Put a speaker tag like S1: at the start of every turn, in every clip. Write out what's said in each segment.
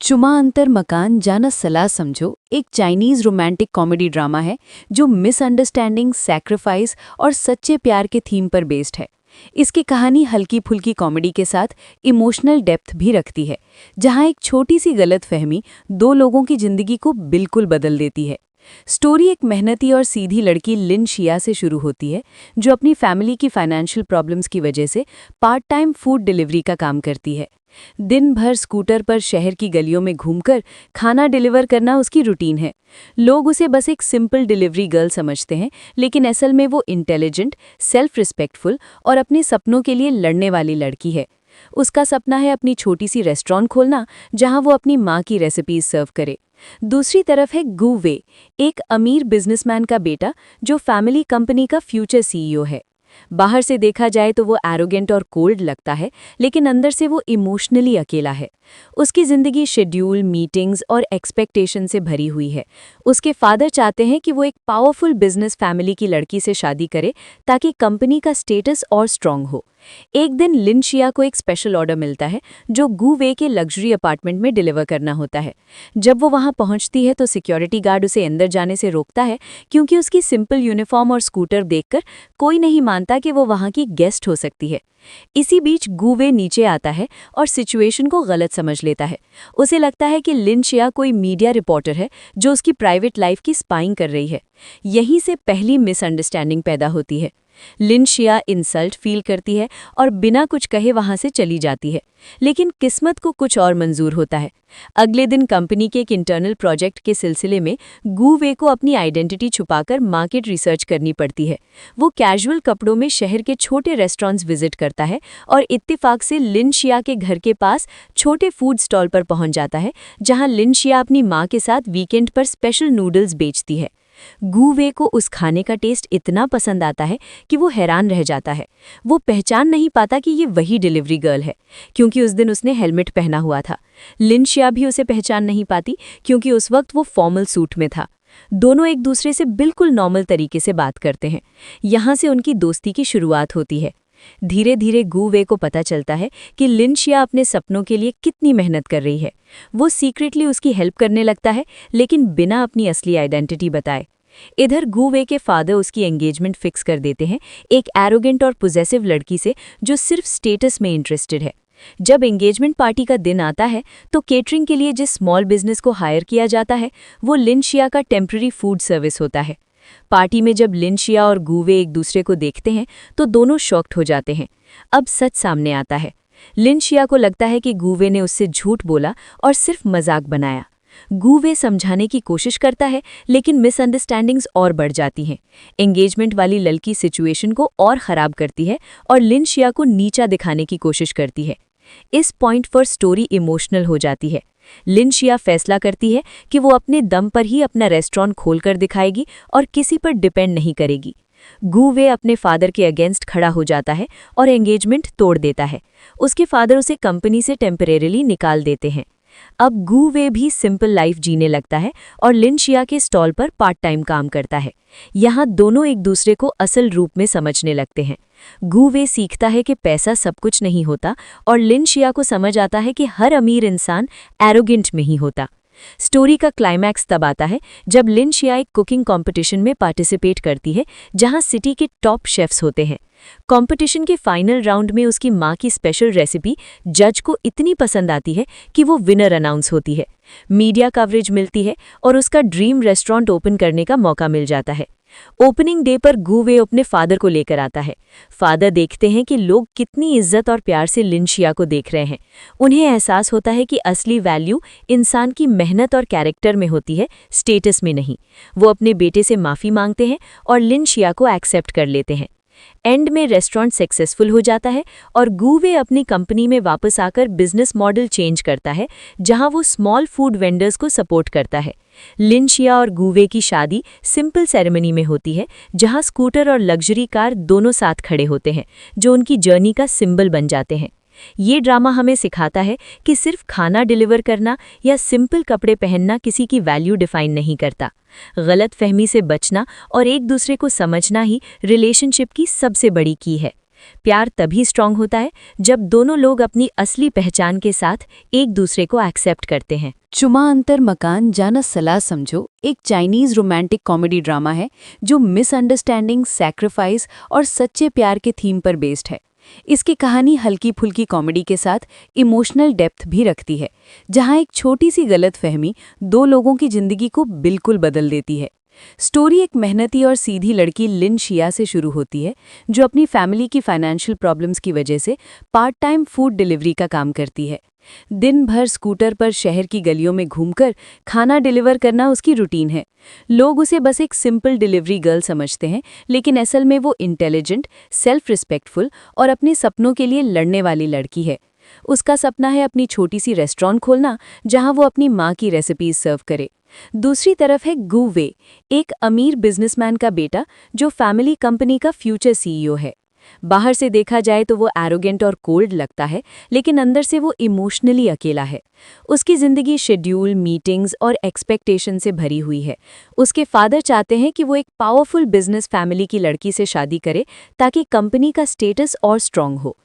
S1: चुमा अंतर मकान जाना सलाह समझो एक चाइनीज रोमांटिक कॉमेडी ड्रामा है जो मिसअंडरस्टैंडिंग, सैक्रिफाइस और सच्चे प्यार के थीम पर बेस्ड है। इसकी कहानी हल्की फुल्की कॉमेडी के साथ इमोशनल डेप्थ भी रखती है, जहां एक छोटी सी गलतफहमी दो लोगों की जिंदगी को बिल्कुल बदल देती है। स्टोरी एक मेहनती और सीधी लड़की लिन शिया से शुरू होती है, जो अपनी फैमिली की फाइनेंशियल प्रॉब्लम्स की वजह से पार्ट टाइम फूड डिलीवरी का काम करती है। दिन भर स्कूटर पर शहर की गलियों में घूमकर खाना डिलीवर करना उसकी रूटीन है। लोग उसे बस एक सिंपल डिलीवरी गर्ल समझते हैं, लेकिन असल में वो इंटेलिजेंट, सेल्फ रिस्पेक्टफुल और अपने सपनों के लिए लड़ने वाली लड़की है। उसका सपना है अपनी छोटी सी रेस्टोरेंट खोलना, जहां वो अपनी माँ की रेसिपीज सर्व करे। दूसरी तरफ है गु वे, एक अमीर बिजनेसमैन का बेटा जो फैमिली कंपनी का फ्यूचर सीईओ है। बाहर से देखा जाए तो वो एरोगेंट और कोल्ड लगता है, लेकिन अंदर से वो इमोशनली अकेला है। उसकी जिंदगी शेड्यूल, मीटिंग्स और एक्सपेक्टेशन से भरी हुई है। उसके फादर चाहते हैं कि वो एक पावरफुल बिजनेस फैमिली की लड़की से शादी करे ताकि कंपनी का स्टेटस और स्ट्रांग हो। एक दिन लिन शिया को एक स्पेशल ऑर्डर मिलता है जो गु वे के लग्जरी अपार्टमेंट में डिलीवर करना होता है। जब वो वहां पहुंचती है तो सिक्योरिटी गार्ड उसे अंदर जाने से रोकता है, क्योंकि उसकी सिंपल यूनिफॉर्म और स्कूटर देखकर कोई नहीं मानता कि वो वहां की गेस्ट हो सकती है। इसी बीच गु वे नीचे आता है और सिचुएशन को गलत समझ लेता है। उसे लगता है कि लिन शिया कोई मीडिया रिपोर्टर है जो उसकी प्राइवेट लाइफ की स्पाइंग कर रही है। यहीं से पहली मिसअंडरस्टैंडिंग पैदा होती है। लिन शिया इंसल्ट फील करती है और बिना कुछ कहे वहां से चली जाती है, लेकिन किस्मत को कुछ और मंजूर होता है। अगले दिन कंपनी के एक इंटरनल प्रोजेक्ट के सिलसिले में गु वे को अपनी आइडेंटिटी छुपाकर मार्केट रिसर्च करनी पड़ती है। वो कैजुअल कपड़ों में शहर के छोटे रेस्टोरेंट्स विजिट करता है और इत्तेफाक से लिन शिया के घर के पास छोटे फूड स्टॉल पर पहुंच जाता है, जहां लिन शिया अपनी मां के साथ वीकेंड पर स्पेशल नूडल्स बेचती है। गु वे को उस खाने का टेस्ट इतना पसंद आता है कि वो हैरान रह जाता है। वो पहचान नहीं पाता कि ये वही डिलीवरी गर्ल है, क्योंकि उस दिन उसने हेलमेट पहना हुआ था। लिन शिया भी उसे पहचान नहीं पाती, क्योंकि उस वक्त वो फॉर्मल सूट में था। दोनों एक दूसरे से बिल्कुल नॉर्मल तरीके से बात करते हैं। यहाँ से उनकी दोस्ती की शुरुआत होती है। धीरे धीरे गु वे को पता चलता है कि लिन शिया अपने सपनों के लिए कितनी मेहनत कर रही है। वो सीक्रेटली उसकी हेल्प करने लगता है, लेकिन बिना अपनी असली आइडेंटिटी बताए। इधर गु वे के फादर उसकी एंगेजमेंट फिक्स कर देते हैं एक एरोगेंट और पोजेसिव लड़की से जो सिर्फ स्टेटस में इंटरेस्टेड है। जब एंगेजमेंट पार्टी का दिन आता है तो केटरिंग के लिए जिस स्मॉल बिजनेस को हायर किया जाता है वो लिन शिया का टेम्पररी फूड सर्विस होता है। पार्टी में जब लिन शिया और गु वे एक दूसरे को देखते हैं तो दोनों शॉक्ड हो जाते हैं। अब सच सामने आता है। लिन शिया को लगता है कि गु वे ने उससे झूठ बोला और सिर्फ मजाक बनाया। गु वे समझाने की कोशिश करता है, लेकिन मिसअंडरस्टैंडिंग्स और बढ़ जाती हैं। एंगेजमेंट वाली लड़की सिचुएशन को और ख़राब करती है और लिन शिया को नीचा दिखाने की कोशिश करती है। इस पॉइंट पर स्टोरी इमोशनल हो जाती है। लिन शिया फैसला करती है कि वो अपने दम पर ही अपना रेस्टोरेंट खोलकर दिखाएगी और किसी पर डिपेंड नहीं करेगी। गु वे अपने फादर के अगेंस्ट खड़ा हो जाता है और एंगेजमेंट तोड़ देता है। उसके फादर उसे कंपनी से टेम्परेरीली निकाल देते हैं। अब गु वे भी सिंपल लाइफ जीने लगता है और लिन शिया के स्टॉल पर पार्ट टाइम काम करता है। यहाँ दोनों एक दूसरे को असल रूप में समझने लगते हैं। गु वे सीखता है कि पैसा सब कुछ नहीं होता और लिन शिया को समझ आता है कि हर अमीर इंसान एरोगेंट में ही होता। स्टोरी का क्लाइमैक्स तब आता है जब लिन शिया एक कुकिंग कंपटीशन में पार्टिसिपेट करती है, जहां सिटी के टॉप शेफ्स होते हैं। कंपटीशन के फाइनल राउंड में उसकी मां की स्पेशल रेसिपी जज को इतनी पसंद आती है कि वो विनर अनाउंस होती है। मीडिया कवरेज मिलती है और उसका ड्रीम रेस्टोरेंट ओपन करने का मौका मिल जाता है। ओपनिंग डे पर गु वे अपने फादर को लेकर आता है। फादर देखते हैं कि लोग कितनी इज्जत और प्यार से लिन शिया को देख रहे हैं। उन्हें एहसास होता है कि असली वैल्यू इंसान की मेहनत और कैरेक्टर में होती है, स्टेटस में नहीं। वो अपने बेटे से माफ़ी मांगते हैं और लिन शिया को एक्सेप्ट कर लेते हैं। एंड में रेस्टोरेंट सक्सेसफुल हो जाता है और गु वे अपनी कंपनी में वापस आकर बिजनेस मॉडल चेंज करता है, जहां वो स्मॉल फूड वेंडर्स को सपोर्ट करता है। लिन शिया और गु वे की शादी सिंपल सेरेमनी में होती है, जहां स्कूटर और लग्जरी कार दोनों साथ खड़े होते हैं, जो उनकी जर्नी का सिंबल बन जाते हैं। ये ड्रामा हमें सिखाता है कि सिर्फ खाना डिलीवर करना या सिंपल कपड़े पहनना किसी की वैल्यू डिफाइन नहीं करता। गलत फहमी से बचना और एक दूसरे को समझना ही रिलेशनशिप की सबसे बड़ी की है।
S2: प्यार तभी स्ट्रांग होता है जब दोनों लोग अपनी असली पहचान के साथ एक दूसरे को एक्सेप्ट करते हैं।
S1: चुमा अंतर मकान जाना सलाह समझो एक चाइनीज रोमांटिक कॉमेडी ड्रामा है जो मिसअंडरस्टैंडिंग, सैक्रिफाइस और सच्चे प्यार के थीम पर बेस्ड है। इसकी कहानी हल्की फुल्की कॉमेडी के साथ इमोशनल डेप्थ भी रखती है, जहां एक छोटी सी गलतफहमी दो लोगों की जिंदगी को बिल्कुल बदल देती है। स्टोरी एक मेहनती और सीधी लड़की लिन शिया से शुरू होती है, जो अपनी फैमिली की फाइनेंशियल प्रॉब्लम्स की वजह से पार्ट टाइम फूड डिलीवरी का काम करती है। दिन भर स्कूटर पर शहर की गलियों में घूमकर खाना डिलीवर करना उसकी रूटीन है। लोग उसे बस एक सिंपल डिलीवरी गर्ल समझते हैं, लेकिन असल में वो इंटेलिजेंट, सेल्फ रिस्पेक्टफुल और अपने सपनों के लिए लड़ने वाली लड़की है। उसका सपना है अपनी छोटी सी रेस्टोरेंट खोलना, जहां वो अपनी माँ की रेसिपीज सर्व करे। दूसरी तरफ है गु वे, एक अमीर बिजनेसमैन का बेटा जो फैमिली कंपनी का फ्यूचर सीईओ है। बाहर से देखा जाए तो वो एरोगेंट और कोल्ड लगता है, लेकिन अंदर से वो इमोशनली अकेला है। उसकी जिंदगी शेड्यूल, मीटिंग्स और एक्सपेक्टेशन से भरी हुई है। उसके फादर चाहते हैं कि वो एक पावरफुल बिजनेस फैमिली की लड़की से शादी करे ताकि कंपनी का स्टेटस और स्ट्रांग हो।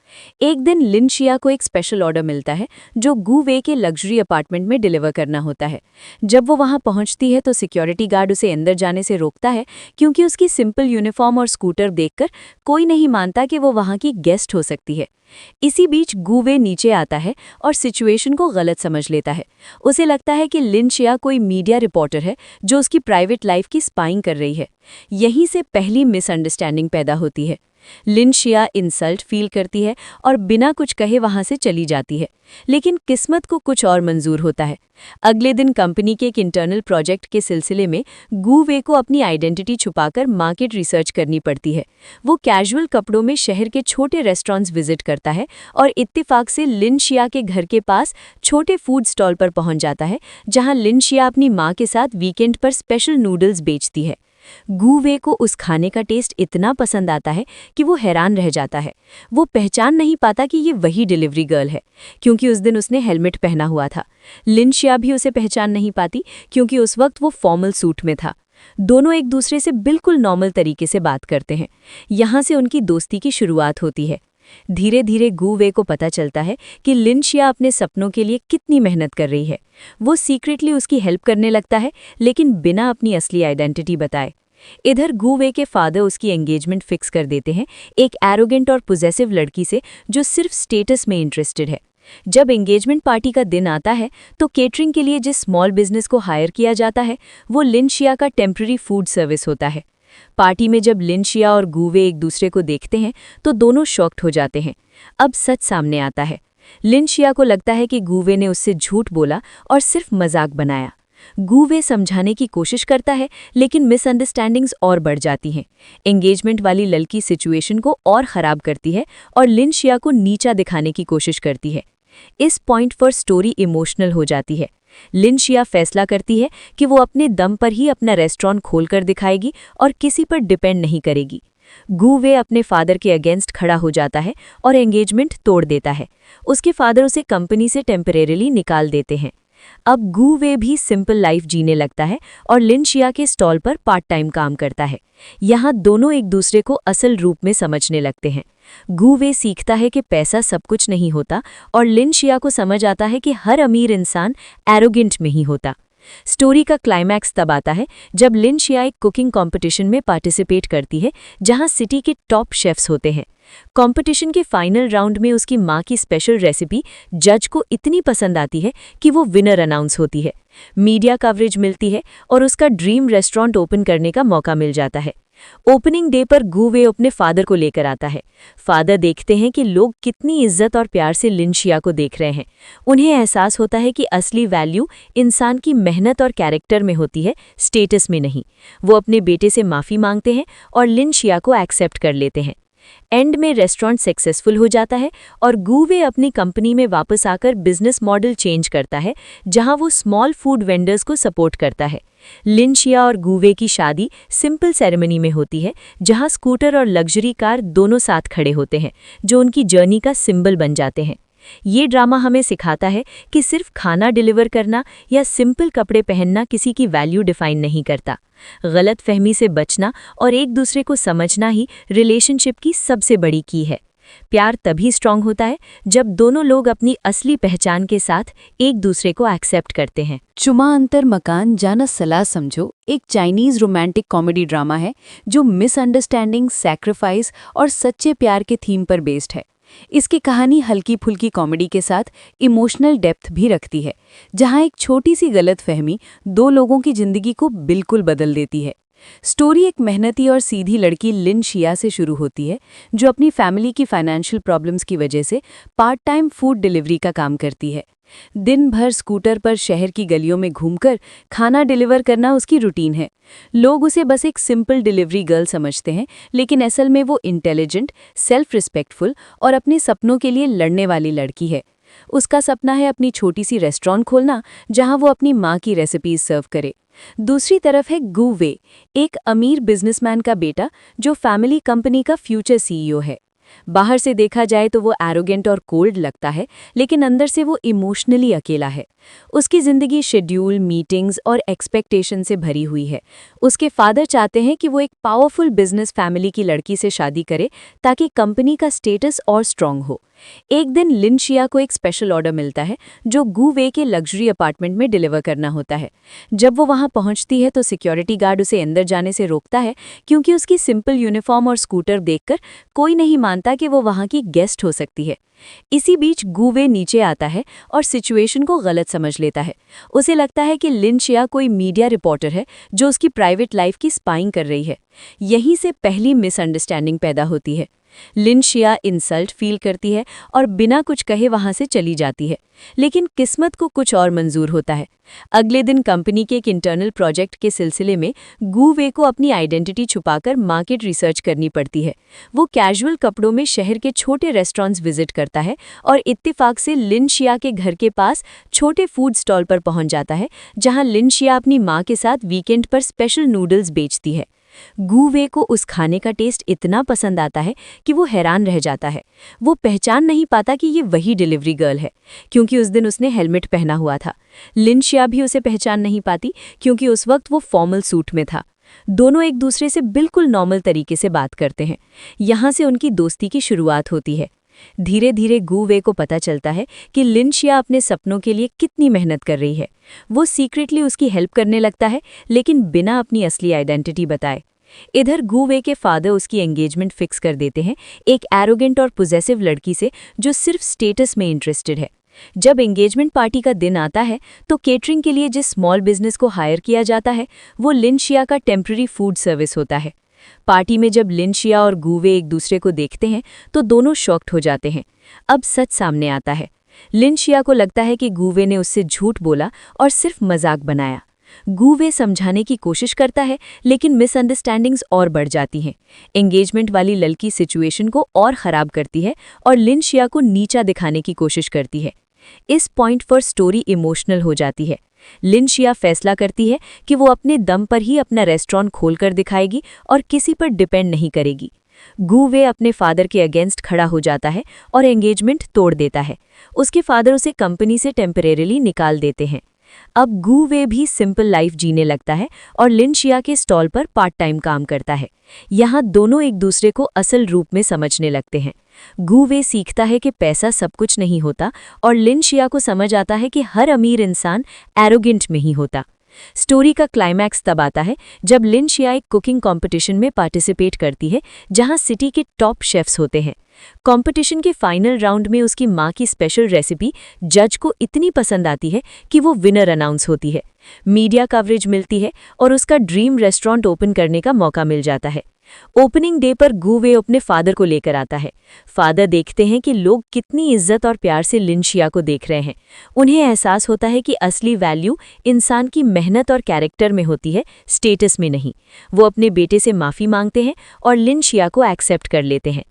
S1: एक दिन लिन शिया को एक स्पेशल ऑर्डर मिलता है जो गु वे के लग्जरी अपार्टमेंट में डिलीवर करना होता है। जब वो वहां पहुंचती है तो सिक्योरिटी गार्ड उसे अंदर जाने से रोकता है, क्योंकि उसकी सिंपल यूनिफॉर्म और स्कूटर देखकर कोई नहीं मानता कि वो वहां की गेस्ट हो सकती है। इसी बीच गु वे नीचे आता है और सिचुएशन को गलत समझ लेता है। उसे लगता है कि लिन शिया कोई मीडिया रिपोर्टर है जो उसकी प्राइवेट लाइफ की स्पाइंग कर रही है। यहीं से पहली मिसअंडरस्टैंडिंग पैदा होती है। लिन शिया इंसल्ट फील करती है और बिना कुछ कहे वहां से चली जाती है, लेकिन किस्मत को कुछ और मंजूर होता है। अगले दिन कंपनी के एक इंटरनल प्रोजेक्ट के सिलसिले में गु वे को अपनी आइडेंटिटी छुपाकर मार्केट रिसर्च करनी पड़ती है। वो कैजुअल कपड़ों में शहर के छोटे रेस्टोरेंट्स विजिट करता है और इत्तेफाक से लिन शिया के घर के पास छोटे फूड स्टॉल पर पहुंच जाता है, जहां लिन शिया अपनी माँ के साथ वीकेंड पर स्पेशल नूडल्स बेचती है। गु वे को उस खाने का टेस्ट इतना पसंद आता है कि वो हैरान रह जाता है। वो पहचान नहीं पाता कि ये वही डिलीवरी गर्ल है, क्योंकि उस दिन उसने हेलमेट पहना हुआ था। लिन शिया भी उसे पहचान नहीं पाती, क्योंकि उस वक्त वो फॉर्मल सूट में था। दोनों एक दूसरे से बिल्कुल नॉर्मल तरीके से बात करते हैं। यहाँ से उनकी दोस्ती की शुरुआत होती है। धीरे धीरे गु वे को पता चलता है कि लिन शिया अपने सपनों के लिए कितनी मेहनत कर रही है। वो सीक्रेटली उसकी हेल्प करने लगता है, लेकिन बिना अपनी असली आइडेंटिटी बताए। इधर गु वे के फादर उसकी एंगेजमेंट फिक्स कर देते हैं एक एरोगेंट और पोजेसिव लड़की से जो सिर्फ स्टेटस में इंटरेस्टेड है। जब एंगेजमेंट पार्टी का दिन आता है तो केटरिंग के लिए जिस स्मॉल बिजनेस को हायर किया जाता है वो लिन शिया का टेम्पररी फूड सर्विस होता है। पार्टी में जब लिन शिया और गु वे एक दूसरे को देखते हैं तो दोनों शॉक्ड हो जाते हैं। अब सच सामने आता है। लिन शिया को लगता है कि गु वे ने उससे झूठ बोला और सिर्फ मजाक बनाया। गु वे समझाने की कोशिश करता है, लेकिन मिसअंडरस्टैंडिंग्स और बढ़ जाती हैं। एंगेजमेंट वाली लड़की सिचुएशन को और ख़राब करती है और लिन शिया को नीचा दिखाने की कोशिश करती है। इस पॉइंट पर स्टोरी इमोशनल हो जाती है। लिन शिया फैसला करती है कि वो अपने दम पर ही अपना रेस्टोरेंट खोलकर दिखाएगी और किसी पर डिपेंड नहीं करेगी। गु वे अपने फादर के अगेंस्ट खड़ा हो जाता है और एंगेजमेंट तोड़ देता है। उसके फादर उसे कंपनी से टेम्परेरीली निकाल देते हैं। अब गु वे भी सिंपल लाइफ जीने लगता है और लिन शिया के स्टॉल पर पार्ट टाइम काम करता है। यहाँ दोनों एक दूसरे को असल रूप में समझने लगते हैं। गु वे सीखता है कि पैसा सब कुछ नहीं होता और लिन शिया को समझ आता है कि हर अमीर इंसान एरोगेंट में ही होता। स्टोरी का क्लाइमैक्स तब आता है जब लिन शिया एक कुकिंग कंपटीशन में पार्टिसिपेट करती है, जहां सिटी के टॉप शेफ्स होते हैं। कंपटीशन के फाइनल राउंड में उसकी माँ की स्पेशल रेसिपी जज को इतनी पसंद आती है कि वो विनर अनाउंस होती है। मीडिया कवरेज मिलती है और उसका ड्रीम रेस्टोरेंट ओपन करने का मौका मिल जाता है। ओपनिंग डे पर गु वे अपने फादर को लेकर आता है। फादर देखते हैं कि लोग कितनी इज्जत और प्यार से लिन शिया को देख रहे हैं। उन्हें एहसास होता है कि असली वैल्यू इंसान की मेहनत और कैरेक्टर में होती है, स्टेटस में नहीं। वो अपने बेटे से माफ़ी मांगते हैं और लिन शिया को एक्सेप्ट कर लेते हैं। एंड में रेस्टोरेंट सक्सेसफुल हो जाता है और गु वे अपनी कंपनी में वापस आकर बिजनेस मॉडल चेंज करता है, जहां वो स्मॉल फूड वेंडर्स को सपोर्ट करता है। लिन शिया और गु वे की शादी सिंपल सेरेमनी में होती है, जहां स्कूटर और लग्जरी कार दोनों साथ खड़े होते हैं, जो उनकी जर्नी का सिंबल बन जाते हैं।
S2: ये ड्रामा हमें सिखाता है कि सिर्फ खाना डिलीवर करना या सिंपल कपड़े पहनना किसी की वैल्यू डिफाइन नहीं करता। गलत फहमी से बचना और एक दूसरे को समझना ही रिलेशनशिप की सबसे बड़ी की है। प्यार तभी स्ट्रांग होता है जब दोनों लोग अपनी असली पहचान के साथ एक दूसरे को एक्सेप्ट करते हैं।
S1: चुमा अंतर मकान जाना सलाह समझो एक चाइनीज रोमांटिक कॉमेडी ड्रामा है जो मिसअंडरस्टैंडिंग, सैक्रिफाइस और सच्चे प्यार के थीम पर बेस्ड है। इसकी कहानी हल्की फुल्की कॉमेडी के साथ इमोशनल डेप्थ भी रखती है, जहां एक छोटी सी गलतफहमी दो लोगों की जिंदगी को बिल्कुल बदल देती है। स्टोरी एक मेहनती और सीधी लड़की लिन शिया से शुरू होती है, जो अपनी फैमिली की फाइनेंशियल प्रॉब्लम्स की वजह से पार्ट टाइम फूड डिलीवरी का काम करती है। दिन भर स्कूटर पर शहर की गलियों में घूमकर खाना डिलीवर करना उसकी रूटीन है। लोग उसे बस एक सिंपल डिलीवरी गर्ल समझते हैं, लेकिन असल में वो इंटेलिजेंट, सेल्फ रिस्पेक्टफुल और अपने सपनों के लिए लड़ने वाली लड़की है। उसका सपना है अपनी छोटी सी रेस्टोरेंट खोलना, जहां वो अपनी माँ की रेसिपीज सर्व करे। दूसरी तरफ है गु वे, एक अमीर बिजनेसमैन का बेटा जो फैमिली कंपनी का फ्यूचर सीईओ है। बाहर से देखा जाए तो वो एरोगेंट और कोल्ड लगता है, लेकिन अंदर से वो इमोशनली अकेला है। उसकी जिंदगी शेड्यूल, मीटिंग्स और एक्सपेक्टेशन से भरी हुई है। उसके फादर चाहते हैं कि वो एक पावरफुल बिजनेस फैमिली की लड़की से शादी करे ताकि कंपनी का स्टेटस और स्ट्रांग हो। एक दिन लिन शिया को एक स्पेशल ऑर्डर मिलता है जो गु वे के लग्जरी अपार्टमेंट में डिलीवर करना होता है। जब वो वहां पहुंचती है तो सिक्योरिटी गार्ड उसे अंदर जाने से रोकता है, क्योंकि उसकी सिंपल यूनिफॉर्म और स्कूटर देखकर कोई नहीं मानता कि वो वहां की गेस्ट हो सकती है। इसी बीच गु वे नीचे आता है और सिचुएशन को गलत समझ लेता है। उसे लगता है कि लिन शिया कोई मीडिया रिपोर्टर है जो उसकी प्राइवेट लाइफ की स्पाइंग कर रही है। यहीं से पहली मिसअंडरस्टैंडिंग पैदा होती है। लिन शिया इंसल्ट फील करती है और बिना कुछ कहे वहां से चली जाती है, लेकिन किस्मत को कुछ और मंजूर होता है। अगले दिन कंपनी के एक इंटरनल प्रोजेक्ट के सिलसिले में गु वे को अपनी आइडेंटिटी छुपाकर मार्केट रिसर्च करनी पड़ती है। वो कैजुअल कपड़ों में शहर के छोटे रेस्टोरेंट्स विजिट करता है और इत्तेफाक से लिन शिया के घर के पास छोटे फूड स्टॉल पर पहुंच जाता है, जहां लिन शिया अपनी माँ के साथ वीकेंड पर स्पेशल नूडल्स बेचती है। गु वे को उस खाने का टेस्ट इतना पसंद आता है कि वो हैरान रह जाता है। वो पहचान नहीं पाता कि ये वही डिलीवरी गर्ल है, क्योंकि उस दिन उसने हेलमेट पहना हुआ था। लिन शिया भी उसे पहचान नहीं पाती, क्योंकि उस वक्त वो फॉर्मल सूट में था। दोनों एक दूसरे से बिल्कुल नॉर्मल तरीके से बात करते हैं। यहाँ से उनकी दोस्ती की शुरुआत होती है। धीरे धीरे गु वे को पता चलता है कि लिन शिया अपने सपनों के लिए कितनी मेहनत कर रही है। वो सीक्रेटली उसकी हेल्प करने लगता है, लेकिन बिना अपनी असली आइडेंटिटी बताए। इधर गु वे के फादर उसकी एंगेजमेंट फिक्स कर देते हैं एक एरोगेंट और पोजेसिव लड़की से जो सिर्फ स्टेटस में इंटरेस्टेड है। जब एंगेजमेंट पार्टी का दिन आता है तो केटरिंग के लिए जिस स्मॉल बिजनेस को हायर किया जाता है वो लिन शिया का टेम्पररी फूड सर्विस होता है। पार्टी में जब लिन शिया और गु वे एक दूसरे को देखते हैं तो दोनों शॉक्ड हो जाते हैं। अब सच सामने आता है। लिन शिया को लगता है कि गु वे ने उससे झूठ बोला और सिर्फ मजाक बनाया। गु वे समझाने की कोशिश करता है, लेकिन मिसअंडरस्टैंडिंग्स और बढ़ जाती हैं। एंगेजमेंट वाली लड़की सिचुएशन को और ख़राब करती है और लिन शिया को नीचा दिखाने की कोशिश करती है। इस पॉइंट पर स्टोरी इमोशनल हो जाती है। लिन शिया फैसला करती है कि वो अपने दम पर ही अपना रेस्टोरेंट खोलकर दिखाएगी और किसी पर डिपेंड नहीं करेगी। गु वे अपने फादर के अगेंस्ट खड़ा हो जाता है और एंगेजमेंट तोड़ देता है। उसके फादर उसे कंपनी से टेम्परेरीली निकाल देते हैं। अब गु वे भी सिंपल लाइफ जीने लगता है और लिन शिया के स्टॉल पर पार्ट टाइम काम करता है। यहाँ दोनों एक दूसरे को असल रूप में समझने लगते हैं। गु वे सीखता है कि पैसा सब कुछ नहीं होता और लिन शिया को समझ आता है कि हर अमीर इंसान एरोगेंट में ही होता। स्टोरी का क्लाइमैक्स तब आता है जब लिन शिया एक कुकिंग कंपटीशन में पार्टिसिपेट करती है, जहां सिटी के टॉप शेफ्स होते हैं। कंपटीशन के फाइनल राउंड में उसकी माँ की स्पेशल रेसिपी जज को इतनी पसंद आती है कि वो विनर अनाउंस होती है। मीडिया कवरेज मिलती है और उसका ड्रीम रेस्टोरेंट ओपन करने का मौका मिल जाता है। ओपनिंग डे पर गु वे अपने फादर को लेकर आता है। फादर देखते हैं कि लोग कितनी इज्जत और प्यार से लिन शिया को देख रहे हैं। उन्हें एहसास होता है कि असली वैल्यू इंसान की मेहनत और कैरेक्टर में होती है, स्टेटस में नहीं। वो अपने बेटे से माफ़ी मांगते हैं और लिन शिया को एक्सेप्ट कर लेते हैं।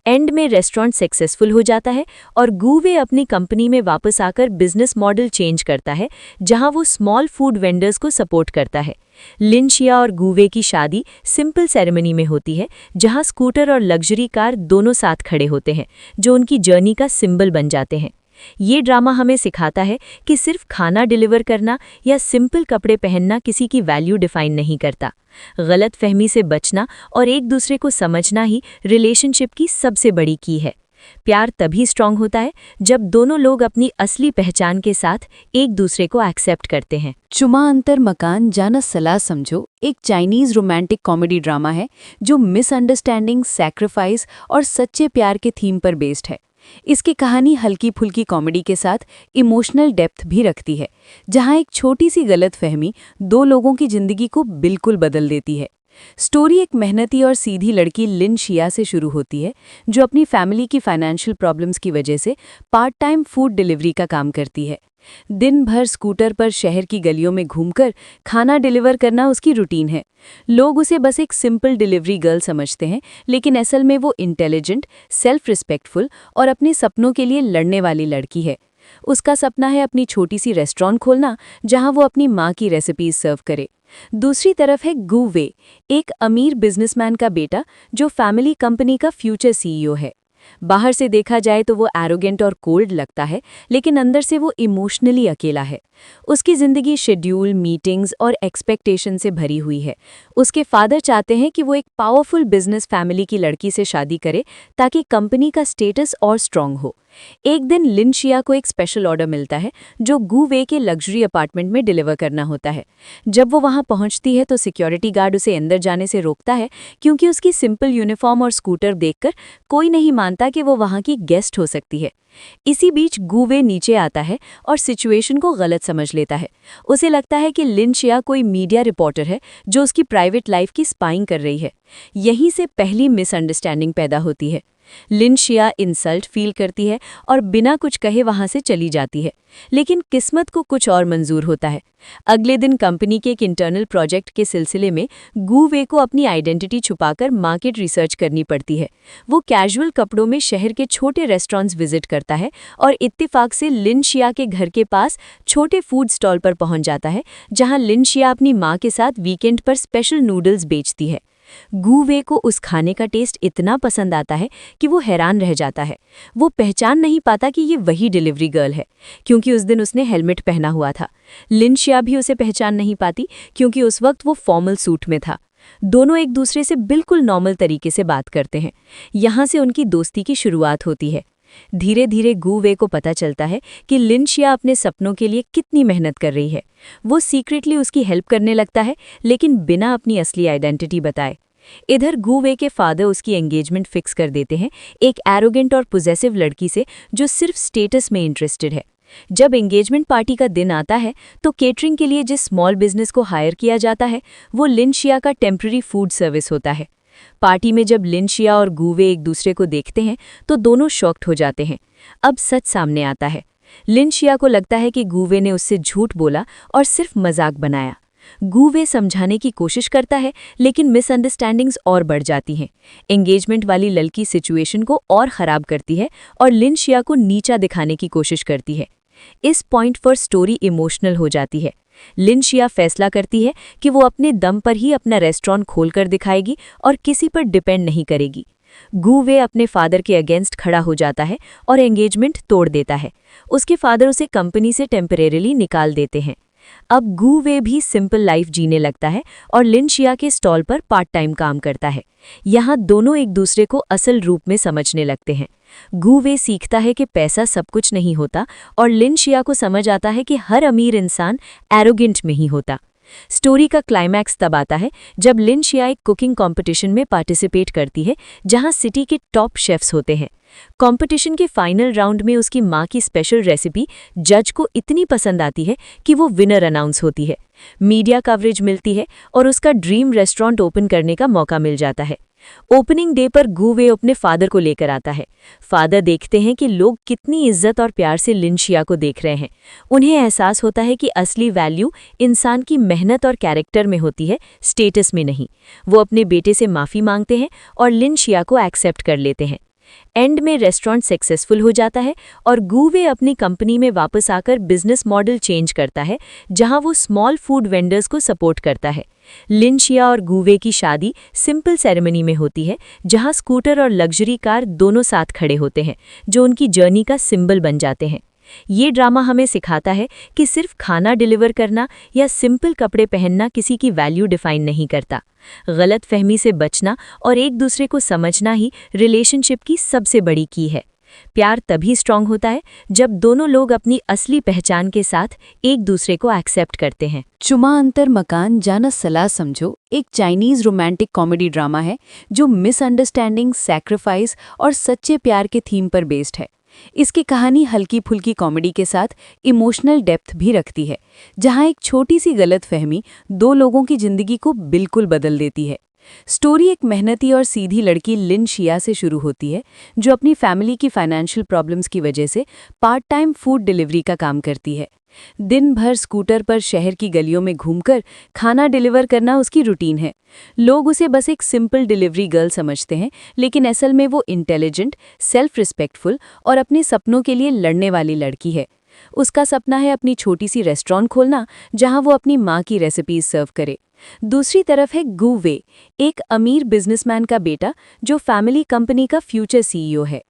S2: एंड में रेस्टोरेंट सक्सेसफुल हो जाता है और गुवे अपनी कंपनी में वापस आकर बिजनेस मॉडल चेंज करता है, जहां वो स्मॉल फूड वेंडर्स को सपोर्ट करता है। लिन शिया और गुवे की शादी सिंपल सेरेमनी में होती है, जहां स्कूटर और लग्जरी कार दोनों साथ खड़े होते हैं, जो उनकी जर्नी का सिंबल बन जाते हैं। ये ड्रामा हमें सिखाता है कि सिर्फ खाना डिलीवर करना या सिंपल कपड़े पहनना किसी की वैल्यू डिफाइन नहीं करता। गलत फहमी से बचना और एक दूसरे को समझना ही रिलेशनशिप की सबसे बड़ी की है। प्यार तभी स्ट्रांग होता है जब दोनों लोग अपनी असली पहचान के साथ एक दूसरे को एक्सेप्ट करते हैं।
S1: चुमा अंतर मकान जाना सलाह समझो एक चाइनीज रोमांटिक कॉमेडी ड्रामा है जो मिसअंडरस्टैंडिंग, सैक्रिफाइस और सच्चे प्यार के थीम पर बेस्ड है। इसकी कहानी हल्की फुल्की कॉमेडी के साथ इमोशनल डेप्थ भी रखती है, जहां एक छोटी सी गलतफहमी दो लोगों की जिंदगी को बिल्कुल बदल देती है। स्टोरी एक मेहनती और सीधी लड़की लिन शिया से शुरू होती है, जो अपनी फैमिली की फाइनेंशियल प्रॉब्लम्स की वजह से पार्ट टाइम फूड डिलीवरी का काम करती है। दिन भर स्कूटर पर शहर की गलियों में घूमकर खाना डिलीवर करना उसकी रूटीन है। लोग उसे बस एक सिंपल डिलीवरी गर्ल समझते हैं, लेकिन असल में वो इंटेलिजेंट, सेल्फ रिस्पेक्टफुल और अपने सपनों के लिए लड़ने वाली लड़की है। उसका सपना है अपनी छोटी सी रेस्टोरेंट खोलना, जहां वो अपनी माँ की रेसिपीज सर्व करे। दूसरी तरफ है गु वे, एक अमीर बिजनेसमैन का बेटा जो फैमिली कंपनी का फ्यूचर सीईओ है। बाहर से देखा जाए तो वो एरोगेंट और कोल्ड लगता है, लेकिन अंदर से वो इमोशनली अकेला है। उसकी ज़िंदगी शेड्यूल, मीटिंग्स और एक्सपेक्टेशन से भरी हुई है। उसके फादर चाहते हैं कि वो एक पावरफुल बिजनेस फैमिली की लड़की से शादी करे ताकि कंपनी का स्टेटस और स्ट्रांग हो। एक दिन लिन शिया को एक स्पेशल ऑर्डर मिलता है जो गु वे के लग्जरी अपार्टमेंट में डिलीवर करना होता है। जब वो वहां पहुंचती है तो सिक्योरिटी गार्ड उसे अंदर जाने से रोकता है, क्योंकि उसकी सिंपल यूनिफॉर्म और स्कूटर देखकर कोई नहीं मानता कि वो वहां की गेस्ट हो सकती है। इसी बीच गु वे नीचे आता है और सिचुएशन को गलत समझ लेता है। उसे लगता है कि लिन शिया कोई मीडिया रिपोर्टर है जो उसकी प्राइवेट लाइफ की स्पाइंग कर रही है। यहीं से पहली मिसअंडरस्टैंडिंग पैदा होती है। लिन शिया इंसल्ट फील करती है और बिना कुछ कहे वहां से चली जाती है, लेकिन किस्मत को कुछ और मंजूर होता है। अगले दिन कंपनी के एक इंटरनल प्रोजेक्ट के सिलसिले में गु वे को अपनी आइडेंटिटी छुपाकर मार्केट रिसर्च करनी पड़ती है। वो कैजुअल कपड़ों में शहर के छोटे रेस्टोरेंट्स विजिट करता है और इत्तेफाक से लिन शिया के घर के पास छोटे फूड स्टॉल पर पहुंच जाता है, जहां लिन शिया अपनी माँ के साथ वीकेंड पर स्पेशल नूडल्स बेचती है। गु वे को उस खाने का टेस्ट इतना पसंद आता है कि वो हैरान रह जाता है। वो पहचान नहीं पाता कि ये वही डिलीवरी गर्ल है, क्योंकि उस दिन उसने हेलमेट पहना हुआ था। लिन शिया भी उसे पहचान नहीं पाती, क्योंकि उस वक्त वो फॉर्मल सूट में था। दोनों एक दूसरे से बिल्कुल नॉर्मल तरीके से बात करते हैं। यहाँ से उनकी दोस्ती की शुरुआत होती है। धीरे धीरे गु वे को पता चलता है कि लिन शिया अपने सपनों के लिए कितनी मेहनत कर रही है। वो सीक्रेटली उसकी हेल्प करने लगता है, लेकिन बिना अपनी असली आइडेंटिटी बताए। इधर गु वे के फादर उसकी एंगेजमेंट फिक्स कर देते हैं एक एरोगेंट और पोजेसिव लड़की से जो सिर्फ स्टेटस में इंटरेस्टेड है। जब एंगेजमेंट पार्टी का दिन आता है तो केटरिंग के लिए जिस स्मॉल बिजनेस को हायर किया जाता है वो लिन शिया का टेम्पररी फूड सर्विस होता है। पार्टी में जब लिन शिया और गु वे एक दूसरे को देखते हैं तो दोनों शॉक्ड हो जाते हैं। अब सच सामने आता है। लिन शिया को लगता है कि गु वे ने उससे झूठ बोला और सिर्फ मजाक बनाया। गु वे समझाने की कोशिश करता है, लेकिन मिसअंडरस्टैंडिंग्स और बढ़ जाती हैं। एंगेजमेंट वाली लड़की सिचुएशन को और ख़राब करती है और लिन शिया को नीचा दिखाने की कोशिश करती है। इस पॉइंट पर स्टोरी इमोशनल हो जाती है। लिन शिया फैसला करती है कि वो अपने दम पर ही अपना रेस्टोरेंट खोलकर दिखाएगी और किसी पर डिपेंड नहीं करेगी। गु वे अपने फादर के अगेंस्ट खड़ा हो जाता है और एंगेजमेंट तोड़ देता है। उसके फादर उसे कंपनी से टेम्परेरीली निकाल देते हैं। अब गु वे भी सिंपल लाइफ जीने लगता है और लिन शिया के स्टॉल पर पार्ट टाइम काम करता है। यहाँ दोनों एक दूसरे को असल रूप में समझने लगते हैं। गु वे सीखता है कि पैसा सब कुछ नहीं होता और लिन शिया को समझ आता है कि हर अमीर इंसान एरोगेंट में ही होता। स्टोरी का क्लाइमैक्स तब आता है जब लिन शिया एक कुकिंग कंपटीशन में पार्टिसिपेट करती है, जहां सिटी के टॉप शेफ्स होते हैं। कंपटीशन के फाइनल राउंड में उसकी माँ की स्पेशल रेसिपी जज को इतनी पसंद आती है कि वो विनर अनाउंस होती है। मीडिया कवरेज मिलती है और उसका ड्रीम रेस्टोरेंट ओपन करने का मौका मिल जाता है। ओपनिंग डे पर गु वे अपने फादर को लेकर आता है। फादर देखते हैं कि लोग कितनी इज्जत और प्यार से लिन शिया को देख रहे हैं। उन्हें एहसास होता है कि असली वैल्यू इंसान की मेहनत और कैरेक्टर में होती है, स्टेटस में नहीं। वो अपने बेटे से माफ़ी मांगते हैं और लिन शिया को एक्सेप्ट कर लेते हैं।
S2: एंड में रेस्टोरेंट सक्सेसफुल हो जाता है और गुवे अपनी कंपनी में वापस आकर बिजनेस मॉडल चेंज करता है, जहां वो स्मॉल फूड वेंडर्स को सपोर्ट करता है। लिन शिया और गुवे की शादी सिंपल सेरेमनी में होती है, जहां स्कूटर और लग्जरी कार दोनों साथ खड़े होते हैं, जो उनकी जर्नी का सिंबल बन जाते हैं। ये ड्रामा हमें सिखाता है कि सिर्फ खाना डिलीवर करना या सिंपल कपड़े पहनना किसी की वैल्यू डिफाइन नहीं करता। गलत फहमी से बचना और एक दूसरे को समझना ही रिलेशनशिप की सबसे बड़ी की है। प्यार तभी स्ट्रांग होता है जब दोनों लोग अपनी असली पहचान के साथ एक दूसरे को एक्सेप्ट करते हैं।
S1: चुमा अंतर मकान जाना सलाह समझो एक चाइनीज रोमांटिक कॉमेडी ड्रामा है जो मिसअंडरस्टैंडिंग, सैक्रिफाइस और सच्चे प्यार के थीम पर बेस्ड है। इसकी कहानी हल्की फुल्की कॉमेडी के साथ इमोशनल डेप्थ भी रखती है, जहां एक छोटी सी गलतफहमी दो लोगों की जिंदगी को बिल्कुल बदल देती है। स्टोरी एक मेहनती और सीधी लड़की लिन शिया से शुरू होती है, जो अपनी फैमिली की फाइनेंशियल प्रॉब्लम्स की वजह से पार्ट टाइम फूड डिलीवरी का काम करती है। दिन भर स्कूटर पर शहर की गलियों में घूमकर खाना डिलीवर करना उसकी रूटीन है। लोग उसे बस एक सिंपल डिलीवरी गर्ल समझते हैं, लेकिन असल में वो इंटेलिजेंट, सेल्फ रिस्पेक्टफुल और अपने सपनों के लिए लड़ने वाली लड़की है। उसका सपना है अपनी छोटी सी रेस्टोरेंट खोलना, जहां वो अपनी माँ की रेसिपीज सर्व करे। दूसरी तरफ है गु वे, एक अमीर बिजनेसमैन का बेटा जो फैमिली कंपनी का फ्यूचर सीईओ है।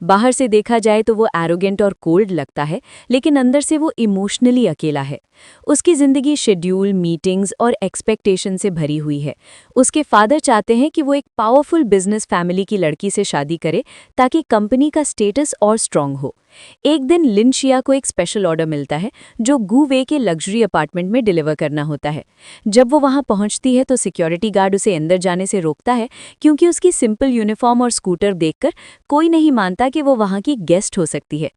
S1: बाहर से देखा जाए तो वो एरोगेंट और कोल्ड लगता है, लेकिन अंदर से वो इमोशनली अकेला है। उसकी ज़िंदगी शेड्यूल, मीटिंग्स और एक्सपेक्टेशन से भरी हुई है। उसके फादर चाहते हैं कि वो एक पावरफुल बिजनेस फैमिली की लड़की से शादी करे ताकि कंपनी का स्टेटस और स्ट्रांग हो। एक दिन लिन शिया को एक स्पेशल ऑर्डर मिलता है जो गु वे के लग्जरी अपार्टमेंट में डिलीवर करना होता है। जब वो वहां पहुंचती है तो सिक्योरिटी गार्ड उसे अंदर जाने से रोकता है, क्योंकि उसकी सिंपल यूनिफॉर्म और स्कूटर देखकर कोई नहीं मानता कि वो वहां की गेस्ट हो सकती है।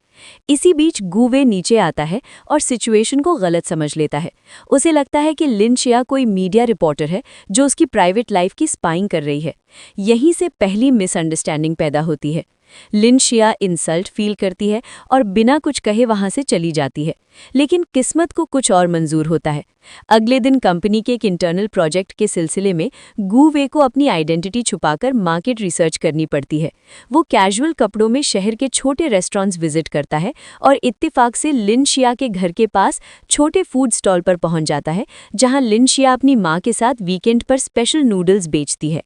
S1: इसी बीच गु वे नीचे आता है और सिचुएशन को गलत समझ लेता है। उसे लगता है कि लिन शिया कोई मीडिया रिपोर्टर है जो उसकी प्राइवेट लाइफ की स्पाइंग कर रही है। यहीं से पहली मिसअंडरस्टैंडिंग पैदा होती है। लिन शिया इंसल्ट फील करती है और बिना कुछ कहे वहां से चली जाती है, लेकिन किस्मत को कुछ और मंजूर होता है। अगले दिन कंपनी के एक इंटरनल प्रोजेक्ट के सिलसिले में गु वे को अपनी आइडेंटिटी छुपाकर मार्केट रिसर्च करनी पड़ती है। वो कैजुअल कपड़ों में शहर के छोटे रेस्टोरेंट्स विजिट करता है और इत्तेफाक से लिन शिया के घर के पास छोटे फूड स्टॉल पर पहुंच जाता है, जहां लिन शिया अपनी माँ के साथ वीकेंड पर स्पेशल नूडल्स बेचती है।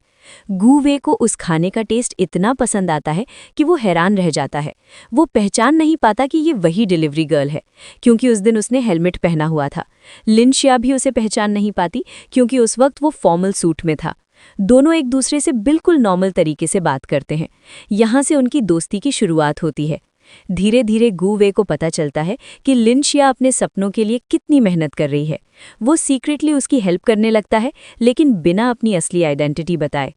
S1: गु वे को उस खाने का टेस्ट इतना पसंद आता है कि वो हैरान रह जाता है। वो पहचान नहीं पाता कि ये वही डिलीवरी गर्ल है, क्योंकि उस दिन उसने हेलमेट पहना हुआ था। लिन शिया भी उसे पहचान नहीं पाती, क्योंकि उस वक्त वो फॉर्मल सूट में था। दोनों एक दूसरे से बिल्कुल नॉर्मल तरीके से बात करते हैं। यहाँ से उनकी दोस्ती की शुरुआत होती है। धीरे धीरे गु वे को पता चलता है कि लिन शिया अपने सपनों के लिए कितनी मेहनत कर रही है। वो सीक्रेटली उसकी हेल्प करने लगता है, लेकिन बिना अपनी असली आइडेंटिटी बताए।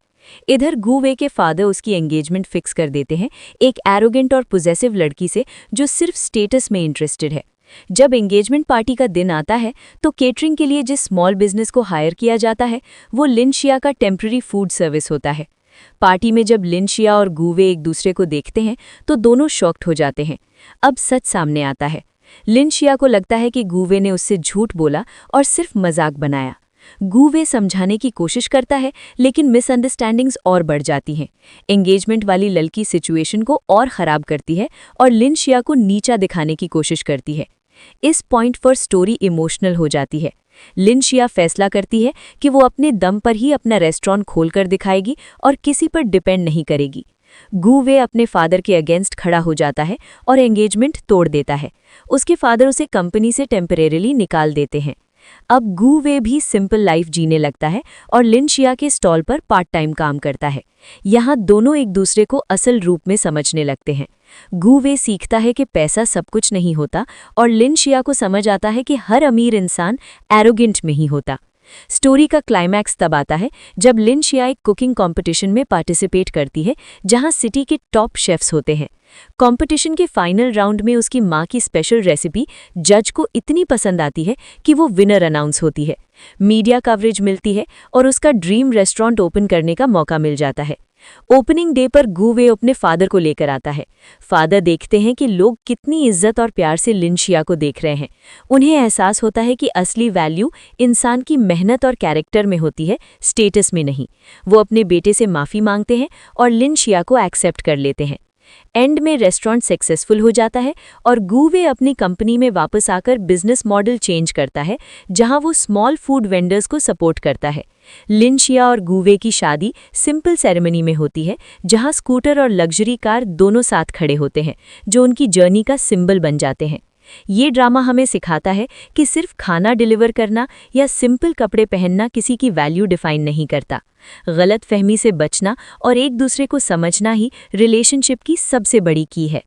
S1: इधर गु वे के फादर उसकी एंगेजमेंट फिक्स कर देते हैं एक एरोगेंट और पोजेसिव लड़की से जो सिर्फ स्टेटस में इंटरेस्टेड है। जब एंगेजमेंट पार्टी का दिन आता है तो केटरिंग के लिए जिस स्मॉल बिजनेस को हायर किया जाता है वो लिन शिया का टेम्पररी फूड सर्विस होता है। पार्टी में जब लिन शिया और गु वे एक दूसरे को देखते हैं तो दोनों शॉक्ड हो जाते हैं। अब सच सामने आता है। लिन शिया को लगता है कि गु वे ने उससे झूठ बोला और सिर्फ मजाक बनाया। गु वे समझाने की कोशिश करता है, लेकिन मिसअंडरस्टैंडिंग्स और बढ़ जाती हैं। एंगेजमेंट वाली लड़की सिचुएशन को और ख़राब करती है और लिन शिया को नीचा दिखाने की कोशिश करती है। इस पॉइंट पर स्टोरी इमोशनल हो जाती है। लिन शिया फैसला करती है कि वो अपने दम पर ही अपना रेस्टोरेंट खोलकर दिखाएगी और किसी पर डिपेंड नहीं करेगी। गु वे अपने फादर के अगेंस्ट खड़ा हो जाता है और एंगेजमेंट तोड़ देता है। उसके फादर उसे कंपनी से टेम्परेरीली निकाल देते हैं। अब गु वे भी सिंपल लाइफ जीने लगता है और लिन शिया के स्टॉल पर पार्ट टाइम काम करता है। यहाँ दोनों एक दूसरे को असल रूप में समझने लगते हैं। गु वे सीखता है कि पैसा सब कुछ नहीं होता और लिन शिया को समझ आता है कि हर अमीर इंसान एरोगेंट में ही होता। स्टोरी का क्लाइमैक्स तब आता है जब लिन शिया एक कुकिंग कंपटीशन में पार्टिसिपेट करती है, जहां सिटी के टॉप शेफ्स होते हैं। कंपटीशन के फाइनल राउंड में उसकी माँ की स्पेशल रेसिपी जज को इतनी पसंद आती है कि वो विनर अनाउंस होती है। मीडिया कवरेज मिलती है और उसका ड्रीम रेस्टोरेंट ओपन करने का मौका मिल जाता है। ओपनिंग डे पर गु वे अपने फादर को लेकर आता है। फादर देखते हैं कि लोग कितनी इज्जत और प्यार से लिन शिया को देख रहे हैं। उन्हें एहसास होता है कि असली वैल्यू इंसान की मेहनत और कैरेक्टर में होती है, स्टेटस में नहीं। वो अपने बेटे से माफ़ी मांगते हैं और लिन शिया को एक्सेप्ट कर लेते हैं।
S2: एंड में रेस्टोरेंट सक्सेसफुल हो जाता है और गुवे अपनी कंपनी में वापस आकर बिजनेस मॉडल चेंज करता है, जहां वो स्मॉल फूड वेंडर्स को सपोर्ट करता है। लिन शिया और गुवे की शादी सिंपल सेरेमनी में होती है, जहां स्कूटर और लग्जरी कार दोनों साथ खड़े होते हैं, जो उनकी जर्नी का सिंबल बन जाते हैं। ये ड्रामा हमें सिखाता है कि सिर्फ खाना डिलीवर करना या सिंपल कपड़े पहनना किसी की वैल्यू डिफाइन नहीं करता। गलत फहमी से बचना और एक दूसरे को समझना ही रिलेशनशिप की सबसे बड़ी की है।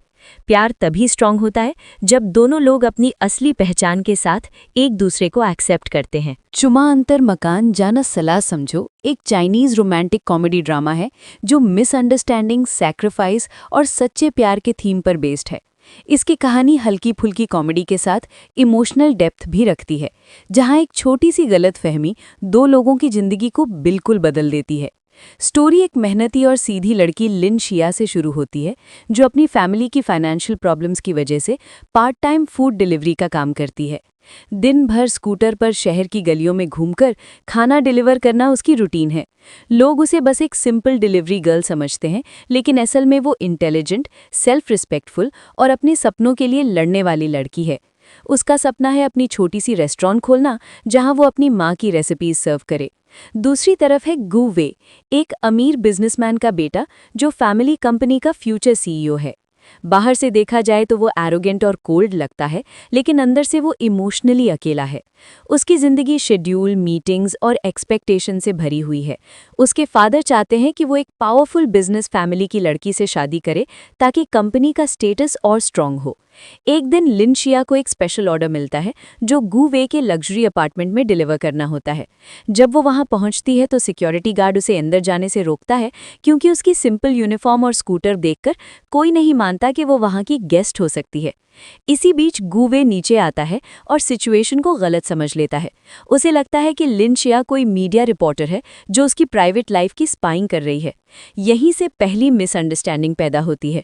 S2: प्यार तभी स्ट्रांग होता है जब दोनों लोग अपनी असली पहचान के साथ एक दूसरे को एक्सेप्ट करते हैं।
S1: चुमा अंतर मकान जाना सलाह समझो एक चाइनीज रोमांटिक कॉमेडी ड्रामा है जो मिसअंडरस्टैंडिंग, सैक्रिफाइस और सच्चे प्यार के थीम पर बेस्ड है। इसकी कहानी हल्की फुल्की कॉमेडी के साथ इमोशनल डेप्थ भी रखती है, जहां एक छोटी सी गलतफहमी दो लोगों की जिंदगी को बिल्कुल बदल देती है। स्टोरी एक मेहनती और सीधी लड़की लिन शिया से शुरू होती है, जो अपनी फैमिली की फाइनेंशियल प्रॉब्लम्स की वजह से पार्ट टाइम फूड डिलीवरी का काम करती है। दिन भर स्कूटर पर शहर की गलियों में घूमकर खाना डिलीवर करना उसकी रूटीन है। लोग उसे बस एक सिंपल डिलीवरी गर्ल समझते हैं, लेकिन असल में वो इंटेलिजेंट, सेल्फ रिस्पेक्टफुल और अपने सपनों के लिए लड़ने वाली लड़की है। उसका सपना है अपनी छोटी सी रेस्टोरेंट खोलना, जहां वो अपनी माँ की रेसिपीज सर्व करे। दूसरी तरफ है गु वे, एक अमीर बिजनेसमैन का बेटा जो फैमिली कंपनी का फ्यूचर सीईओ है। बाहर से देखा जाए तो वो एरोगेंट और कोल्ड लगता है, लेकिन अंदर से वो इमोशनली अकेला है। उसकी जिंदगी शेड्यूल, मीटिंग्स और एक्सपेक्टेशन से भरी हुई है। उसके फादर चाहते हैं कि वो एक पावरफुल बिजनेस फैमिली की लड़की से शादी करे ताकि कंपनी का स्टेटस और स्ट्रांग हो। एक दिन लिन शिया को एक स्पेशल ऑर्डर मिलता है जो गु वे के लग्जरी अपार्टमेंट में डिलीवर करना होता है। जब वो वहां पहुंचती है तो सिक्योरिटी गार्ड उसे अंदर जाने से रोकता है, क्योंकि उसकी सिंपल यूनिफॉर्म और स्कूटर देखकर कोई नहीं मानता कि वो वहां की गेस्ट हो सकती है। इसी बीच गु वे नीचे आता है और सिचुएशन को गलत समझ लेता है। उसे लगता है कि लिन शिया कोई मीडिया रिपोर्टर है जो उसकी प्राइवेट लाइफ की स्पाइंग कर रही है। यहीं से पहली मिसअंडरस्टैंडिंग पैदा होती है।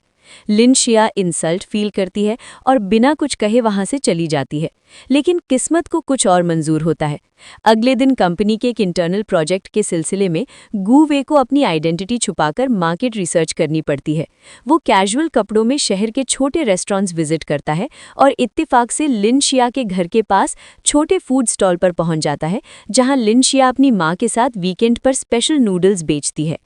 S1: लिन शिया इंसल्ट फील करती है और बिना कुछ कहे वहां से चली जाती है, लेकिन किस्मत को कुछ और मंजूर होता है। अगले दिन कंपनी के एक इंटरनल प्रोजेक्ट के सिलसिले में गु वे को अपनी आइडेंटिटी छुपाकर मार्केट रिसर्च करनी पड़ती है। वो कैजुअल कपड़ों में शहर के छोटे रेस्टोरेंट्स विजिट करता है और इत्तेफाक से लिन शिया के घर के पास छोटे फूड स्टॉल पर पहुंच जाता है, जहां लिन शिया अपनी मां के साथ वीकेंड पर स्पेशल नूडल्स बेचती है।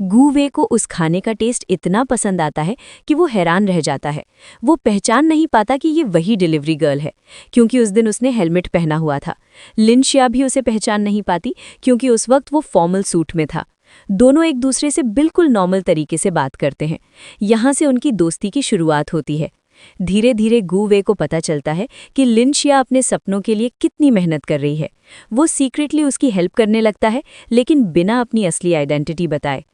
S1: गु वे को उस खाने का टेस्ट इतना पसंद आता है कि वो हैरान रह जाता है। वो पहचान नहीं पाता कि ये वही डिलीवरी गर्ल है, क्योंकि उस दिन उसने हेलमेट पहना हुआ था। लिन शिया भी उसे पहचान नहीं पाती, क्योंकि उस वक्त वो फॉर्मल सूट में था। दोनों एक दूसरे से बिल्कुल नॉर्मल तरीके से बात करते हैं। यहाँ से उनकी दोस्ती की शुरुआत होती है। धीरे धीरे गु वे को पता चलता है कि लिन शिया अपने सपनों के लिए कितनी मेहनत कर रही है। वो सीक्रेटली उसकी हेल्प करने लगता है, लेकिन बिना अपनी असली आइडेंटिटी बताए।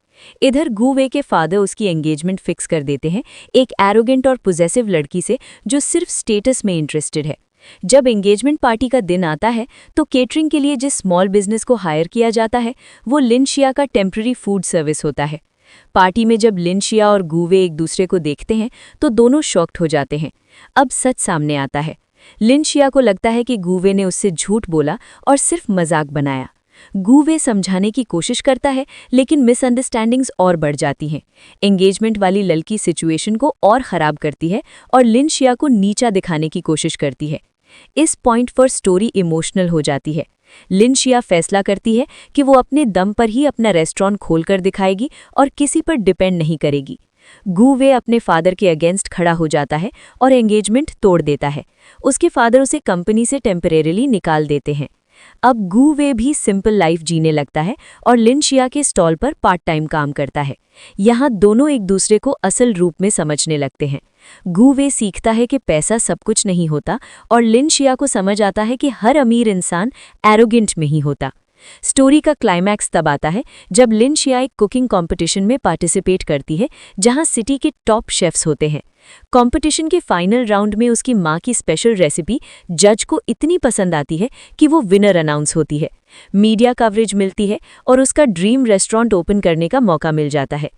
S1: इधर गु वे के फादर उसकी एंगेजमेंट फिक्स कर देते हैं एक एरोगेंट और पोजेसिव लड़की से जो सिर्फ स्टेटस में इंटरेस्टेड है। जब एंगेजमेंट पार्टी का दिन आता है तो केटरिंग के लिए जिस स्मॉल बिजनेस को हायर किया जाता है वो लिन शिया का टेम्पररी फूड सर्विस होता है। पार्टी में जब लिन शिया और गु वे एक दूसरे को देखते हैं तो दोनों शॉक्ड हो जाते हैं। अब सच सामने आता है। लिन शिया को लगता है कि गु वे ने उससे झूठ बोला और सिर्फ मजाक बनाया। गु वे समझाने की कोशिश करता है, लेकिन मिसअंडरस्टैंडिंग्स और बढ़ जाती हैं। एंगेजमेंट वाली लड़की सिचुएशन को और ख़राब करती है और लिन शिया को नीचा दिखाने की कोशिश करती है। इस पॉइंट पर स्टोरी इमोशनल हो जाती है। लिन शिया फैसला करती है कि वो अपने दम पर ही अपना रेस्टोरेंट खोलकर दिखाएगी और किसी पर डिपेंड नहीं करेगी। गु वे अपने फादर के अगेंस्ट खड़ा हो जाता है और एंगेजमेंट तोड़ देता है। उसके फादर उसे कंपनी से टेम्परेरीली निकाल देते हैं। अब गु वे भी सिंपल लाइफ जीने लगता है और लिन शिया के स्टॉल पर पार्ट टाइम काम करता है। यहाँ दोनों एक दूसरे को असल रूप में समझने लगते हैं। गु वे सीखता है कि पैसा सब कुछ नहीं होता और लिन शिया को समझ आता है कि हर अमीर इंसान एरोगेंट में ही होता। स्टोरी का क्लाइमैक्स तब आता है जब लिन शिया एक कुकिंग कंपटीशन में पार्टिसिपेट करती है, जहां सिटी के टॉप शेफ्स होते हैं। कंपटीशन के फाइनल राउंड में उसकी मां की स्पेशल रेसिपी जज को इतनी पसंद आती है कि वो विनर अनाउंस होती है। मीडिया कवरेज मिलती है और उसका ड्रीम रेस्टोरेंट ओपन करने का मौका मिल जाता है।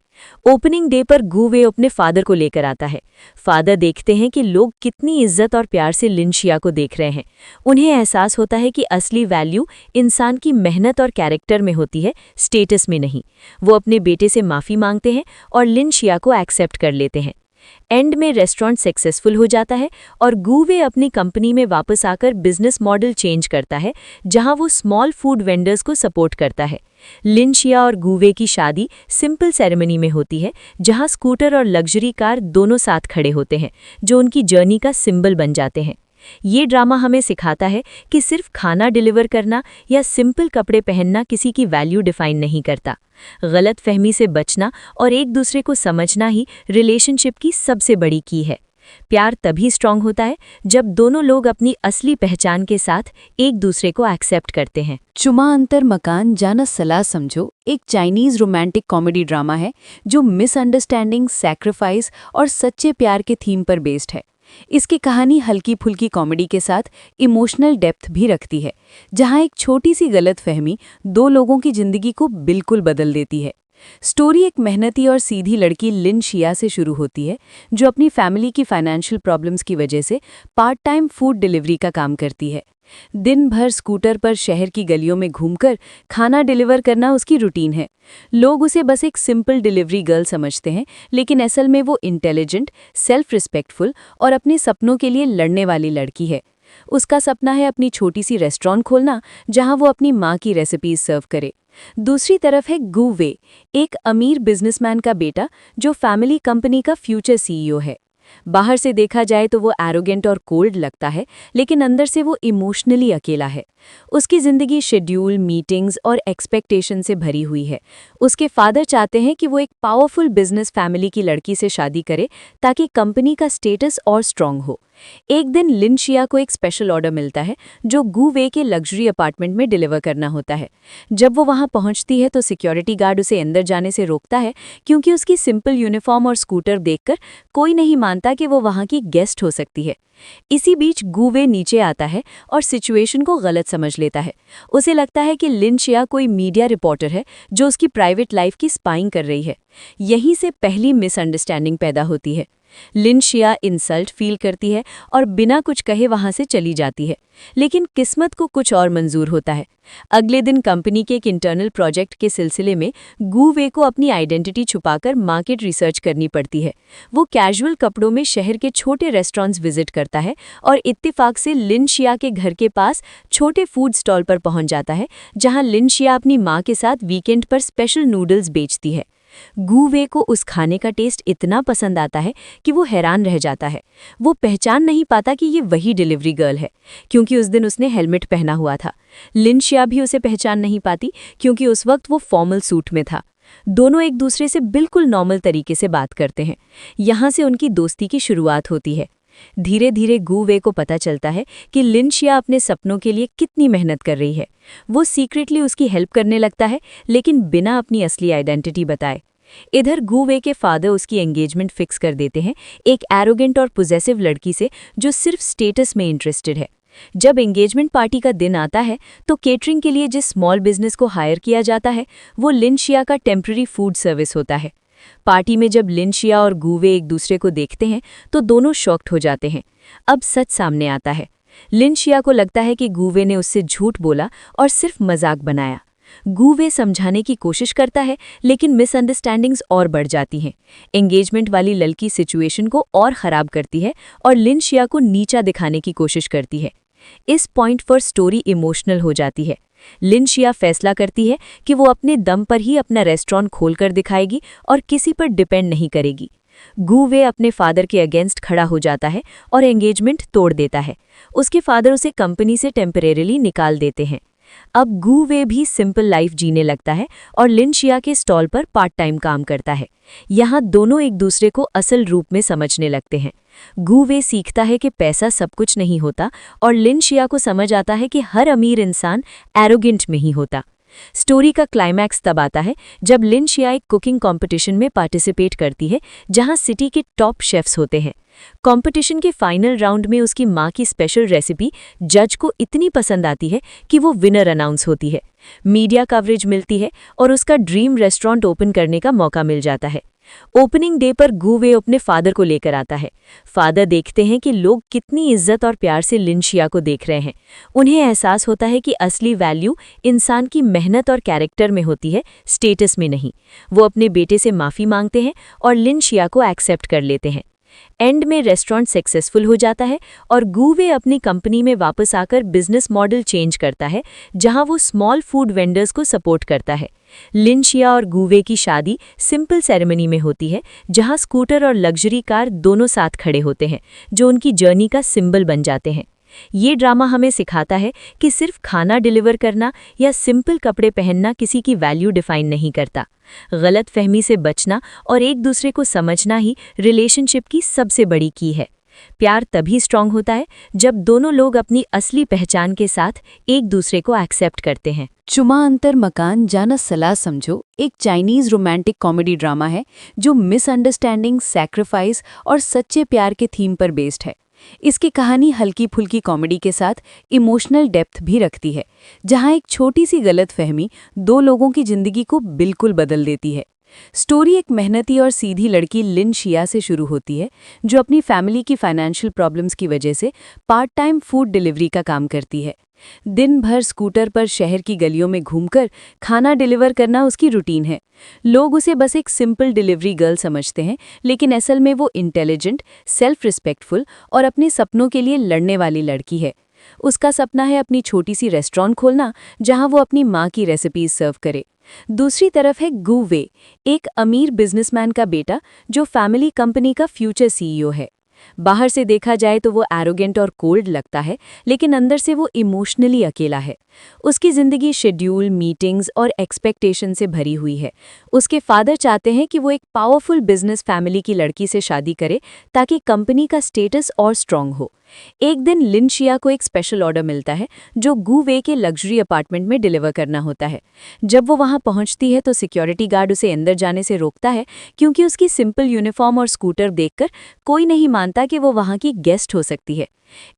S1: ओपनिंग डे पर गु वे अपने फादर को लेकर आता है। फादर देखते हैं कि लोग कितनी इज्जत और प्यार से लिन शिया को देख रहे हैं। उन्हें एहसास होता है कि असली वैल्यू इंसान की मेहनत और कैरेक्टर में होती है, स्टेटस में नहीं। वो अपने बेटे से माफ़ी मांगते हैं और लिन शिया को एक्सेप्ट कर लेते हैं।
S2: एंड में रेस्टोरेंट सक्सेसफुल हो जाता है और गुवे अपनी कंपनी में वापस आकर बिजनेस मॉडल चेंज करता है, जहां वो स्मॉल फूड वेंडर्स को सपोर्ट करता है। लिन शिया और गुवे की शादी सिंपल सेरेमनी में होती है, जहां स्कूटर और लग्जरी कार दोनों साथ खड़े होते हैं, जो उनकी जर्नी का सिंबल बन जाते हैं। ये ड्रामा हमें सिखाता है कि सिर्फ खाना डिलीवर करना या सिंपल कपड़े पहनना किसी की वैल्यू डिफाइन नहीं करता। गलत फहमी से बचना और एक दूसरे को समझना ही रिलेशनशिप की सबसे बड़ी की है। प्यार तभी स्ट्रांग होता है जब दोनों लोग अपनी असली पहचान के साथ एक दूसरे को एक्सेप्ट करते हैं।
S1: चुमा अंतर मकान जाना सलाह समझो एक चाइनीज रोमांटिक कॉमेडी ड्रामा है जो मिसअंडरस्टैंडिंग, सैक्रिफाइस और सच्चे प्यार के थीम पर बेस्ड है। इसकी कहानी हल्की फुल्की कॉमेडी के साथ इमोशनल डेप्थ भी रखती है, जहां एक छोटी सी गलतफहमी दो लोगों की जिंदगी को बिल्कुल बदल देती है। स्टोरी एक मेहनती और सीधी लड़की लिन शिया से शुरू होती है, जो अपनी फैमिली की फाइनेंशियल प्रॉब्लम्स की वजह से पार्ट टाइम फूड डिलीवरी का काम करती है। दिन भर स्कूटर पर शहर की गलियों में घूमकर खाना डिलीवर करना उसकी रूटीन है। लोग उसे बस एक सिंपल डिलीवरी गर्ल समझते हैं, लेकिन असल में वो इंटेलिजेंट, सेल्फ रिस्पेक्टफुल और अपने सपनों के लिए लड़ने वाली लड़की है। उसका सपना है अपनी छोटी सी रेस्टोरेंट खोलना, जहां वो अपनी माँ की रेसिपीज सर्व करे। दूसरी तरफ है गु वे, एक अमीर बिजनेसमैन का बेटा जो फैमिली कंपनी का फ्यूचर सीईओ है। बाहर से देखा जाए तो वो एरोगेंट और कोल्ड लगता है, लेकिन अंदर से वो इमोशनली अकेला है। उसकी जिंदगी शेड्यूल, मीटिंग्स और एक्सपेक्टेशन से भरी हुई है। उसके फादर चाहते हैं कि वो एक पावरफुल बिजनेस फैमिली की लड़की से शादी करे ताकि कंपनी का स्टेटस और स्ट्रांग हो। एक दिन लिन शिया को एक स्पेशल ऑर्डर मिलता है जो गु वे के लग्जरी अपार्टमेंट में डिलीवर करना होता है। जब वो वहां पहुंचती है तो सिक्योरिटी गार्ड उसे अंदर जाने से रोकता है, क्योंकि उसकी सिंपल यूनिफॉर्म और स्कूटर देखकर कोई नहीं मानता कि वो वहां की गेस्ट हो सकती है। इसी बीच गु वे नीचे आता है और सिचुएशन को गलत समझ लेता है। उसे लगता है कि लिन शिया कोई मीडिया रिपोर्टर है जो उसकी प्राइवेट लाइफ की स्पाइंग कर रही है। यहीं से पहली मिसअंडरस्टैंडिंग पैदा होती है। लिन शिया इंसल्ट फील करती है और बिना कुछ कहे वहां से चली जाती है, लेकिन किस्मत को कुछ और मंजूर होता है। अगले दिन कंपनी के एक इंटरनल प्रोजेक्ट के सिलसिले में गु वे को अपनी आइडेंटिटी छुपाकर मार्केट रिसर्च करनी पड़ती है। वो कैजुअल कपड़ों में शहर के छोटे रेस्टोरेंट्स विजिट करता है और इत्तेफाक से लिन शिया के घर के पास छोटे फूड स्टॉल पर पहुंच जाता है, जहां लिन शिया अपनी माँ के साथ वीकेंड पर स्पेशल नूडल्स बेचती है। गु वे को उस खाने का टेस्ट इतना पसंद आता है कि वो हैरान रह जाता है। वो पहचान नहीं पाता कि ये वही डिलीवरी गर्ल है, क्योंकि उस दिन उसने हेलमेट पहना हुआ था। लिन शिया भी उसे पहचान नहीं पाती, क्योंकि उस वक्त वो फॉर्मल सूट में था। दोनों एक दूसरे से बिल्कुल नॉर्मल तरीके से बात करते हैं। यहाँ से उनकी दोस्ती की शुरुआत होती है। धीरे धीरे गु वे को पता चलता है कि लिन शिया अपने सपनों के लिए कितनी मेहनत कर रही है। वो सीक्रेटली उसकी हेल्प करने लगता है, लेकिन बिना अपनी असली आइडेंटिटी बताए। इधर गु वे के फादर उसकी एंगेजमेंट फिक्स कर देते हैं एक एरोगेंट और पोजेसिव लड़की से जो सिर्फ स्टेटस में इंटरेस्टेड है। जब एंगेजमेंट पार्टी का दिन आता है तो केटरिंग के लिए जिस स्मॉल बिजनेस को हायर किया जाता है वो लिन शिया का टेम्पररी फूड सर्विस होता है। पार्टी में जब लिन शिया और गु वे एक दूसरे को देखते हैं तो दोनों शॉक्ड हो जाते हैं। अब सच सामने आता है। लिन शिया को लगता है कि गु वे ने उससे झूठ बोला और सिर्फ मजाक बनाया। गु वे समझाने की कोशिश करता है, लेकिन मिसअंडरस्टैंडिंग्स और बढ़ जाती हैं। एंगेजमेंट वाली लड़की सिचुएशन को और खराब करती है और लिन शिया को नीचा दिखाने की कोशिश करती है। इस पॉइंट पर स्टोरी इमोशनल हो जाती है। लिन शिया फैसला करती है कि वो अपने दम पर ही अपना रेस्टोरेंट खोलकर दिखाएगी और किसी पर डिपेंड नहीं करेगी। गु वे अपने फादर के अगेंस्ट खड़ा हो जाता है और एंगेजमेंट तोड़ देता है। उसके फादर उसे कंपनी से टेम्परेरीली निकाल देते हैं। अब गु वे भी सिंपल लाइफ जीने लगता है और लिन शिया के स्टॉल पर पार्ट टाइम काम करता है। यहाँ दोनों एक दूसरे को असल रूप में समझने लगते हैं। गु वे सीखता है कि पैसा सब कुछ नहीं होता और लिन शिया को समझ आता है कि हर अमीर इंसान एरोगेंट में ही होता। स्टोरी का क्लाइमैक्स तब आता है जब लिन शिया एक कुकिंग कंपटीशन में पार्टिसिपेट करती है, जहां सिटी के टॉप शेफ्स होते हैं। कंपटीशन के फाइनल राउंड में उसकी माँ की स्पेशल रेसिपी जज को इतनी पसंद आती है कि वो विनर अनाउंस होती है। मीडिया कवरेज मिलती है और उसका ड्रीम रेस्टोरेंट ओपन करने का मौका मिल जाता है। ओपनिंग डे पर गु वे अपने फादर को लेकर आता है। फादर देखते हैं कि लोग कितनी इज्जत और प्यार से लिन शिया को देख रहे हैं। उन्हें एहसास होता है कि असली वैल्यू इंसान की मेहनत और कैरेक्टर में होती है, स्टेटस में नहीं। वो अपने बेटे से माफ़ी मांगते हैं और लिन शिया को एक्सेप्ट कर लेते हैं।
S2: एंड में रेस्टोरेंट सक्सेसफुल हो जाता है और गुवे अपनी कंपनी में वापस आकर बिजनेस मॉडल चेंज करता है, जहां वो स्मॉल फूड वेंडर्स को सपोर्ट करता है। लिन शिया और गुवे की शादी सिंपल सेरेमनी में होती है, जहां स्कूटर और लग्जरी कार दोनों साथ खड़े होते हैं, जो उनकी जर्नी का सिंबल बन जाते हैं। ये ड्रामा हमें सिखाता है कि सिर्फ खाना डिलीवर करना या सिंपल कपड़े पहनना किसी की वैल्यू डिफाइन नहीं करता। गलत फहमी से बचना और एक दूसरे को समझना ही रिलेशनशिप की सबसे बड़ी की है। प्यार तभी स्ट्रांग होता है जब दोनों लोग अपनी असली पहचान के साथ एक दूसरे को एक्सेप्ट करते हैं।
S1: चुमा अंतर मकान जाना सलाह समझो एक चाइनीज रोमांटिक कॉमेडी ड्रामा है जो मिसअंडरस्टैंडिंग, सैक्रिफाइस और सच्चे प्यार के थीम पर बेस्ड है। इसकी कहानी हल्की फुल्की कॉमेडी के साथ इमोशनल डेप्थ भी रखती है, जहां एक छोटी सी गलतफहमी दो लोगों की जिंदगी को बिल्कुल बदल देती है। स्टोरी एक मेहनती और सीधी लड़की लिन शिया से शुरू होती है, जो अपनी फैमिली की फाइनेंशियल प्रॉब्लम्स की वजह से पार्ट टाइम फूड डिलीवरी का काम करती है। दिन भर स्कूटर पर शहर की गलियों में घूमकर खाना डिलीवर करना उसकी रूटीन है। लोग उसे बस एक सिंपल डिलीवरी गर्ल समझते हैं, लेकिन असल में वो इंटेलिजेंट, सेल्फ रिस्पेक्टफुल और अपने सपनों के लिए लड़ने वाली लड़की है। उसका सपना है अपनी छोटी सी रेस्टोरेंट खोलना, जहां वो अपनी माँ की रेसिपीज सर्व करे। दूसरी तरफ है गु वे, एक अमीर बिजनेसमैन का बेटा जो फैमिली कंपनी का फ्यूचर सीईओ है। बाहर से देखा जाए तो वो एरोगेंट और कोल्ड लगता है, लेकिन अंदर से वो इमोशनली अकेला है। उसकी ज़िंदगी शेड्यूल, मीटिंग्स और एक्सपेक्टेशन से भरी हुई है। उसके फादर चाहते हैं कि वो एक पावरफुल बिजनेस फैमिली की लड़की से शादी करे ताकि कंपनी का स्टेटस और स्ट्रांग हो। एक दिन लिन शिया को एक स्पेशल ऑर्डर मिलता है जो गु वे के लग्जरी अपार्टमेंट में डिलीवर करना होता है। जब वो वहां पहुंचती है तो सिक्योरिटी गार्ड उसे अंदर जाने से रोकता है, क्योंकि उसकी सिंपल यूनिफॉर्म और स्कूटर देखकर कोई नहीं मानता कि वो वहां की गेस्ट हो सकती है।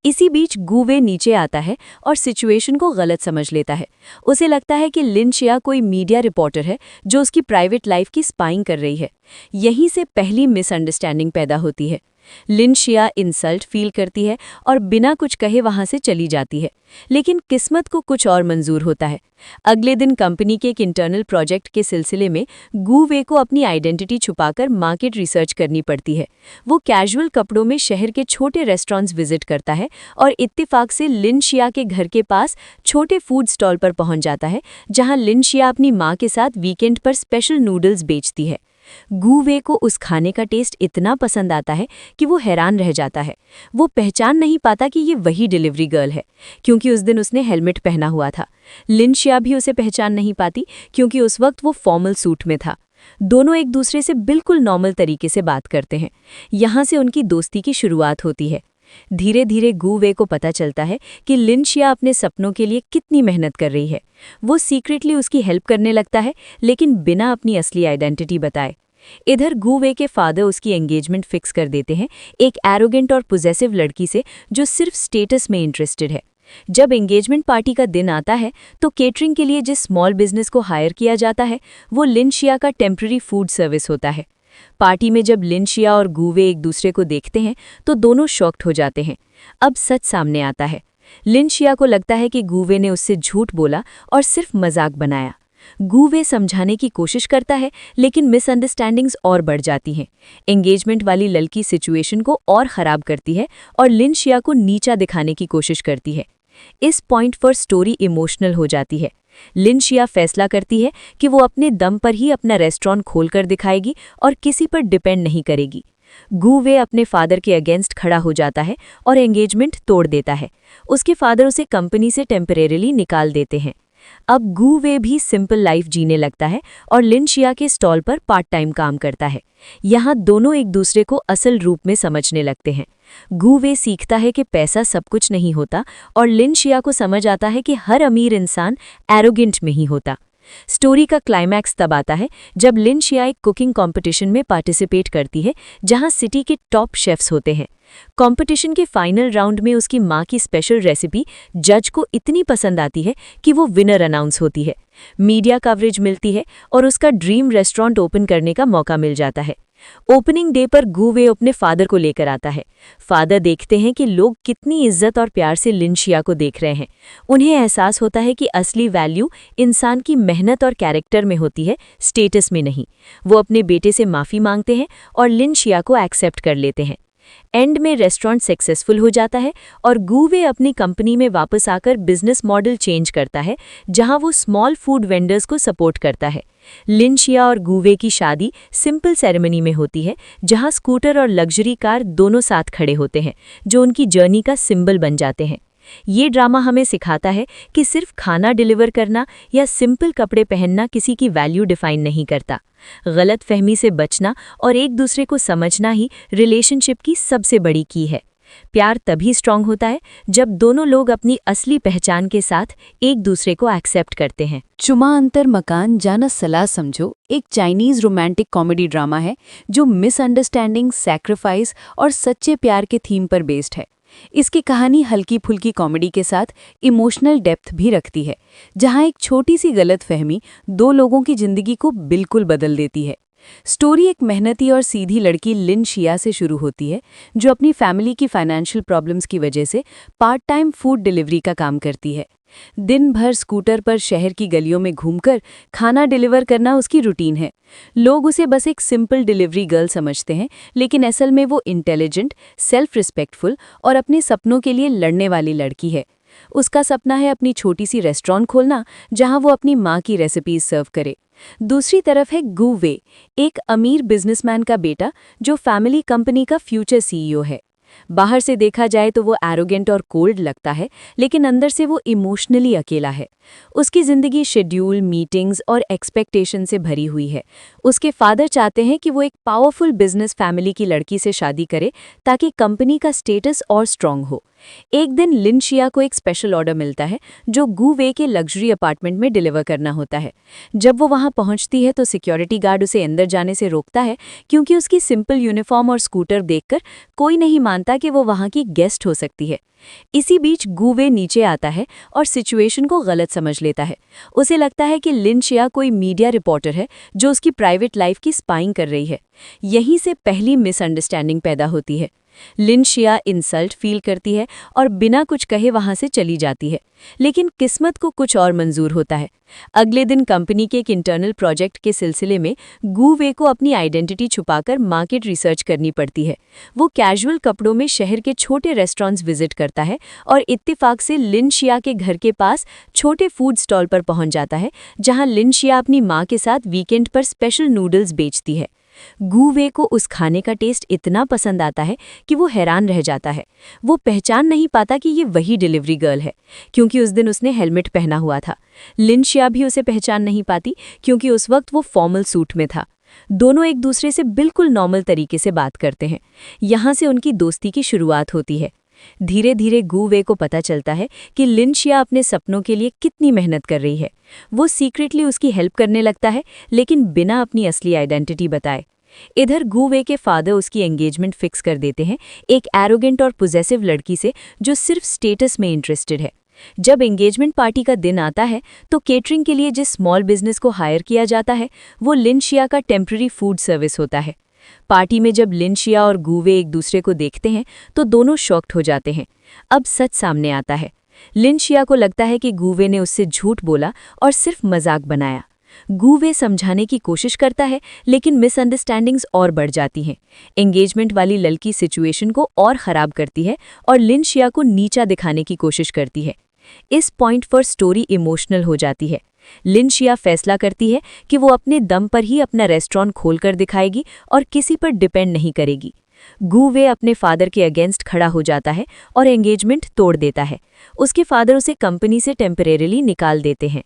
S1: इसी बीच गु वे नीचे आता है और सिचुएशन को गलत समझ लेता है। उसे लगता है कि लिन शिया कोई मीडिया रिपोर्टर है जो उसकी प्राइवेट लाइफ की स्पाइंग कर रही है। यहीं से पहली मिसअंडरस्टैंडिंग पैदा होती है। लिन शिया इंसल्ट फील करती है और बिना कुछ कहे वहां से चली जाती है, लेकिन किस्मत को कुछ और मंजूर होता है। अगले दिन कंपनी के एक इंटरनल प्रोजेक्ट के सिलसिले में गु वे को अपनी आइडेंटिटी छुपाकर मार्केट रिसर्च करनी पड़ती है। वो कैजुअल कपड़ों में शहर के छोटे रेस्टोरेंट्स विजिट करता है और इत्तेफाक से लिन शिया के घर के पास छोटे फूड स्टॉल पर पहुंच जाता है, जहां लिन शिया अपनी माँ के साथ वीकेंड पर स्पेशल नूडल्स बेचती है। गु वे को उस खाने का टेस्ट इतना पसंद आता है कि वो हैरान रह जाता है। वो पहचान नहीं पाता कि ये वही डिलीवरी गर्ल है, क्योंकि उस दिन उसने हेलमेट पहना हुआ था। लिन शिया भी उसे पहचान नहीं पाती, क्योंकि उस वक्त वो फॉर्मल सूट में था। दोनों एक दूसरे से बिल्कुल नॉर्मल तरीके से बात करते हैं। यहाँ से उनकी दोस्ती की शुरुआत होती है। धीरे धीरे गु वे को पता चलता है कि लिन शिया अपने सपनों के लिए कितनी मेहनत कर रही है। वो सीक्रेटली उसकी हेल्प करने लगता है, लेकिन बिना अपनी असली आइडेंटिटी बताए। इधर गु वे के फादर उसकी एंगेजमेंट फिक्स कर देते हैं एक एरोगेंट और पोजेसिव लड़की से जो सिर्फ स्टेटस में इंटरेस्टेड है। जब एंगेजमेंट पार्टी का दिन आता है तो केटरिंग के लिए जिस स्मॉल बिजनेस को हायर किया जाता है वो लिन शिया का टेम्पररी फूड सर्विस होता है। पार्टी में जब लिन शिया और गु वे एक दूसरे को देखते हैं तो दोनों शॉक्ड हो जाते हैं। अब सच सामने आता है। लिन शिया को लगता है कि गु वे ने उससे झूठ बोला और सिर्फ मजाक बनाया। गु वे समझाने की कोशिश करता है, लेकिन मिसअंडरस्टैंडिंग्स और बढ़ जाती हैं। एंगेजमेंट वाली लड़की सिचुएशन को और ख़राब करती है और लिन शिया को नीचा दिखाने की कोशिश करती है। इस पॉइंट पर स्टोरी इमोशनल हो जाती है। लिन शिया फैसला करती है कि वो अपने दम पर ही अपना रेस्टोरेंट खोलकर दिखाएगी और किसी पर डिपेंड नहीं करेगी। गु वे अपने फादर के अगेंस्ट खड़ा हो जाता है और एंगेजमेंट तोड़ देता है। उसके फादर उसे कंपनी से टेम्परेरीली निकाल देते हैं। अब गु वे भी सिंपल लाइफ जीने लगता है और लिन शिया के स्टॉल पर पार्ट टाइम काम करता है। यहाँ दोनों एक दूसरे को असल रूप में समझने लगते हैं। गु वे सीखता है कि पैसा सब कुछ नहीं होता और लिन शिया को समझ आता है कि हर अमीर इंसान एरोगेंट में ही होता। स्टोरी का क्लाइमैक्स तब आता है जब लिन शिया एक कुकिंग कंपटीशन में पार्टिसिपेट करती है, जहां सिटी के टॉप शेफ्स होते हैं। कंपटीशन के फाइनल राउंड में उसकी माँ की स्पेशल रेसिपी जज को इतनी पसंद आती है कि वो विनर अनाउंस होती है। मीडिया कवरेज मिलती है और उसका ड्रीम रेस्टोरेंट ओपन करने का मौका मिल जाता है। ओपनिंग डे पर गु वे अपने फादर को लेकर आता है। फादर देखते हैं कि लोग कितनी इज्जत और प्यार से लिन शिया को देख रहे हैं। उन्हें एहसास होता है कि असली वैल्यू इंसान की मेहनत और कैरेक्टर में होती है, स्टेटस में नहीं। वो अपने बेटे से माफ़ी मांगते हैं और लिन शिया को एक्सेप्ट कर लेते हैं।
S2: एंड में रेस्टोरेंट सक्सेसफुल हो जाता है और गुवे अपनी कंपनी में वापस आकर बिजनेस मॉडल चेंज करता है, जहां वो स्मॉल फूड वेंडर्स को सपोर्ट करता है। लिन शिया और गुवे की शादी सिंपल सेरेमनी में होती है, जहां स्कूटर और लग्जरी कार दोनों साथ खड़े होते हैं, जो उनकी जर्नी का सिंबल बन जाते हैं। ये ड्रामा हमें सिखाता है कि सिर्फ खाना डिलीवर करना या सिंपल कपड़े पहनना किसी की वैल्यू डिफाइन नहीं करता। गलत फहमी से बचना और एक दूसरे को समझना ही रिलेशनशिप की सबसे बड़ी की है। प्यार तभी स्ट्रांग होता है जब दोनों लोग अपनी असली पहचान के साथ एक दूसरे को एक्सेप्ट करते हैं।
S1: चुमा अंतर मकान जाना सलाह समझो एक चाइनीज रोमांटिक कॉमेडी ड्रामा है जो मिसअंडरस्टैंडिंग, सैक्रिफाइस और सच्चे प्यार के थीम पर बेस्ड है। इसकी कहानी हल्की फुल्की कॉमेडी के साथ इमोशनल डेप्थ भी रखती है, जहां एक छोटी सी गलतफहमी दो लोगों की जिंदगी को बिल्कुल बदल देती है। स्टोरी एक मेहनती और सीधी लड़की लिन शिया से शुरू होती है, जो अपनी फैमिली की फाइनेंशियल प्रॉब्लम्स की वजह से पार्ट टाइम फूड डिलीवरी का काम करती है। दिन भर स्कूटर पर शहर की गलियों में घूमकर खाना डिलीवर करना उसकी रूटीन है। लोग उसे बस एक सिंपल डिलीवरी गर्ल समझते हैं, लेकिन असल में वो इंटेलिजेंट, सेल्फ रिस्पेक्टफुल और अपने सपनों के लिए लड़ने वाली लड़की है। उसका सपना है अपनी छोटी सी रेस्टोरेंट खोलना, जहां वो अपनी माँ की रेसिपीज सर्व करे। दूसरी तरफ है गु वे, एक अमीर बिजनेसमैन का बेटा जो फैमिली कंपनी का फ्यूचर सीईओ है। बाहर से देखा जाए तो वो एरोगेंट और कोल्ड लगता है, लेकिन अंदर से वो इमोशनली अकेला है। उसकी ज़िंदगी शेड्यूल, मीटिंग्स और एक्सपेक्टेशन से भरी हुई है। उसके फादर चाहते हैं कि वो एक पावरफुल बिजनेस फैमिली की लड़की से शादी करे ताकि कंपनी का स्टेटस और स्ट्रांग हो। एक दिन लिन शिया को एक स्पेशल ऑर्डर मिलता है जो गु वे के लग्जरी अपार्टमेंट में डिलीवर करना होता है। जब वो वहां पहुंचती है तो सिक्योरिटी गार्ड उसे अंदर जाने से रोकता है, क्योंकि उसकी सिंपल यूनिफॉर्म और स्कूटर देखकर कोई नहीं मानता कि वो वहां की गेस्ट हो सकती है। इसी बीच गु वे नीचे आता है और सिचुएशन को गलत समझ लेता है। उसे लगता है कि लिन शिया कोई मीडिया रिपोर्टर है जो उसकी प्राइवेट लाइफ की स्पाइंग कर रही है। यहीं से पहली मिसअंडरस्टैंडिंग पैदा होती है। लिन शिया इंसल्ट फील करती है और बिना कुछ कहे वहां से चली जाती है, लेकिन किस्मत को कुछ और मंजूर होता है। अगले दिन कंपनी के एक इंटरनल प्रोजेक्ट के सिलसिले में गु वे को अपनी आइडेंटिटी छुपाकर मार्केट रिसर्च करनी पड़ती है। वो कैजुअल कपड़ों में शहर के छोटे रेस्टोरेंट्स विजिट करता है और इत्तेफाक से लिन शिया के घर के पास छोटे फूड स्टॉल पर पहुंच जाता है, जहां लिन शिया अपनी माँ के साथ वीकेंड पर स्पेशल नूडल्स बेचती है। गु वे को उस खाने का टेस्ट इतना पसंद आता है कि वो हैरान रह जाता है। वो पहचान नहीं पाता कि ये वही डिलीवरी गर्ल है, क्योंकि उस दिन उसने हेलमेट पहना हुआ था। लिन शिया भी उसे पहचान नहीं पाती, क्योंकि उस वक्त वो फॉर्मल सूट में था। दोनों एक दूसरे से बिल्कुल नॉर्मल तरीके से बात करते हैं। यहाँ से उनकी दोस्ती की शुरुआत होती है। धीरे धीरे गु वे को पता चलता है कि लिन शिया अपने सपनों के लिए कितनी मेहनत कर रही है। वो सीक्रेटली उसकी हेल्प करने लगता है, लेकिन बिना अपनी असली आइडेंटिटी बताए। इधर गु वे के फादर उसकी एंगेजमेंट फिक्स कर देते हैं एक एरोगेंट और पोजेसिव लड़की से जो सिर्फ स्टेटस में इंटरेस्टेड है। जब एंगेजमेंट पार्टी का दिन आता है तो केटरिंग के लिए जिस स्मॉल बिजनेस को हायर किया जाता है वो लिन शिया का टेम्पररी फूड सर्विस होता है। पार्टी में जब लिन शिया और गु वे एक दूसरे को देखते हैं तो दोनों शॉक्ड हो जाते हैं। अब सच सामने आता है। लिन शिया को लगता है कि गु वे ने उससे झूठ बोला और सिर्फ मजाक बनाया। गु वे समझाने की कोशिश करता है, लेकिन मिसअंडरस्टैंडिंग्स और बढ़ जाती हैं। एंगेजमेंट वाली लड़की सिचुएशन को और ख़राब करती है और लिन शिया को नीचा दिखाने की कोशिश करती है। इस पॉइंट पर स्टोरी इमोशनल हो जाती है। लिन शिया फैसला करती है कि वो अपने दम पर ही अपना रेस्टोरेंट खोलकर दिखाएगी और किसी पर डिपेंड नहीं करेगी। गु वे अपने फादर के अगेंस्ट खड़ा हो जाता है और एंगेजमेंट तोड़ देता है। उसके फादर उसे कंपनी से टेम्परेरीली निकाल देते हैं।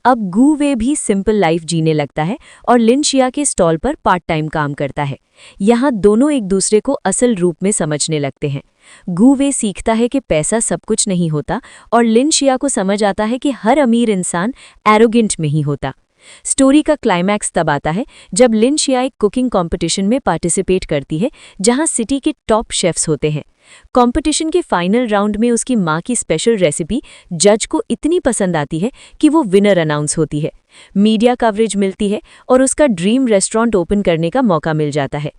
S1: अब गु वे भी सिंपल लाइफ जीने लगता है और लिन शिया के स्टॉल पर पार्ट टाइम काम करता है। यहाँ दोनों एक दूसरे को असल रूप में समझने लगते हैं। गु वे सीखता है कि पैसा सब कुछ नहीं होता और लिन शिया को समझ आता है कि हर अमीर इंसान एरोगेंट में ही होता। स्टोरी का क्लाइमैक्स तब आता है जब लिन शिया एक कुकिंग कंपटीशन में पार्टिसिपेट करती है, जहां सिटी के टॉप शेफ्स होते हैं। कंपटीशन के फाइनल राउंड में उसकी माँ की स्पेशल रेसिपी जज को इतनी पसंद आती है कि वो विनर अनाउंस होती है। मीडिया कवरेज मिलती है और उसका ड्रीम रेस्टोरेंट ओपन करने का मौका मिल जाता है।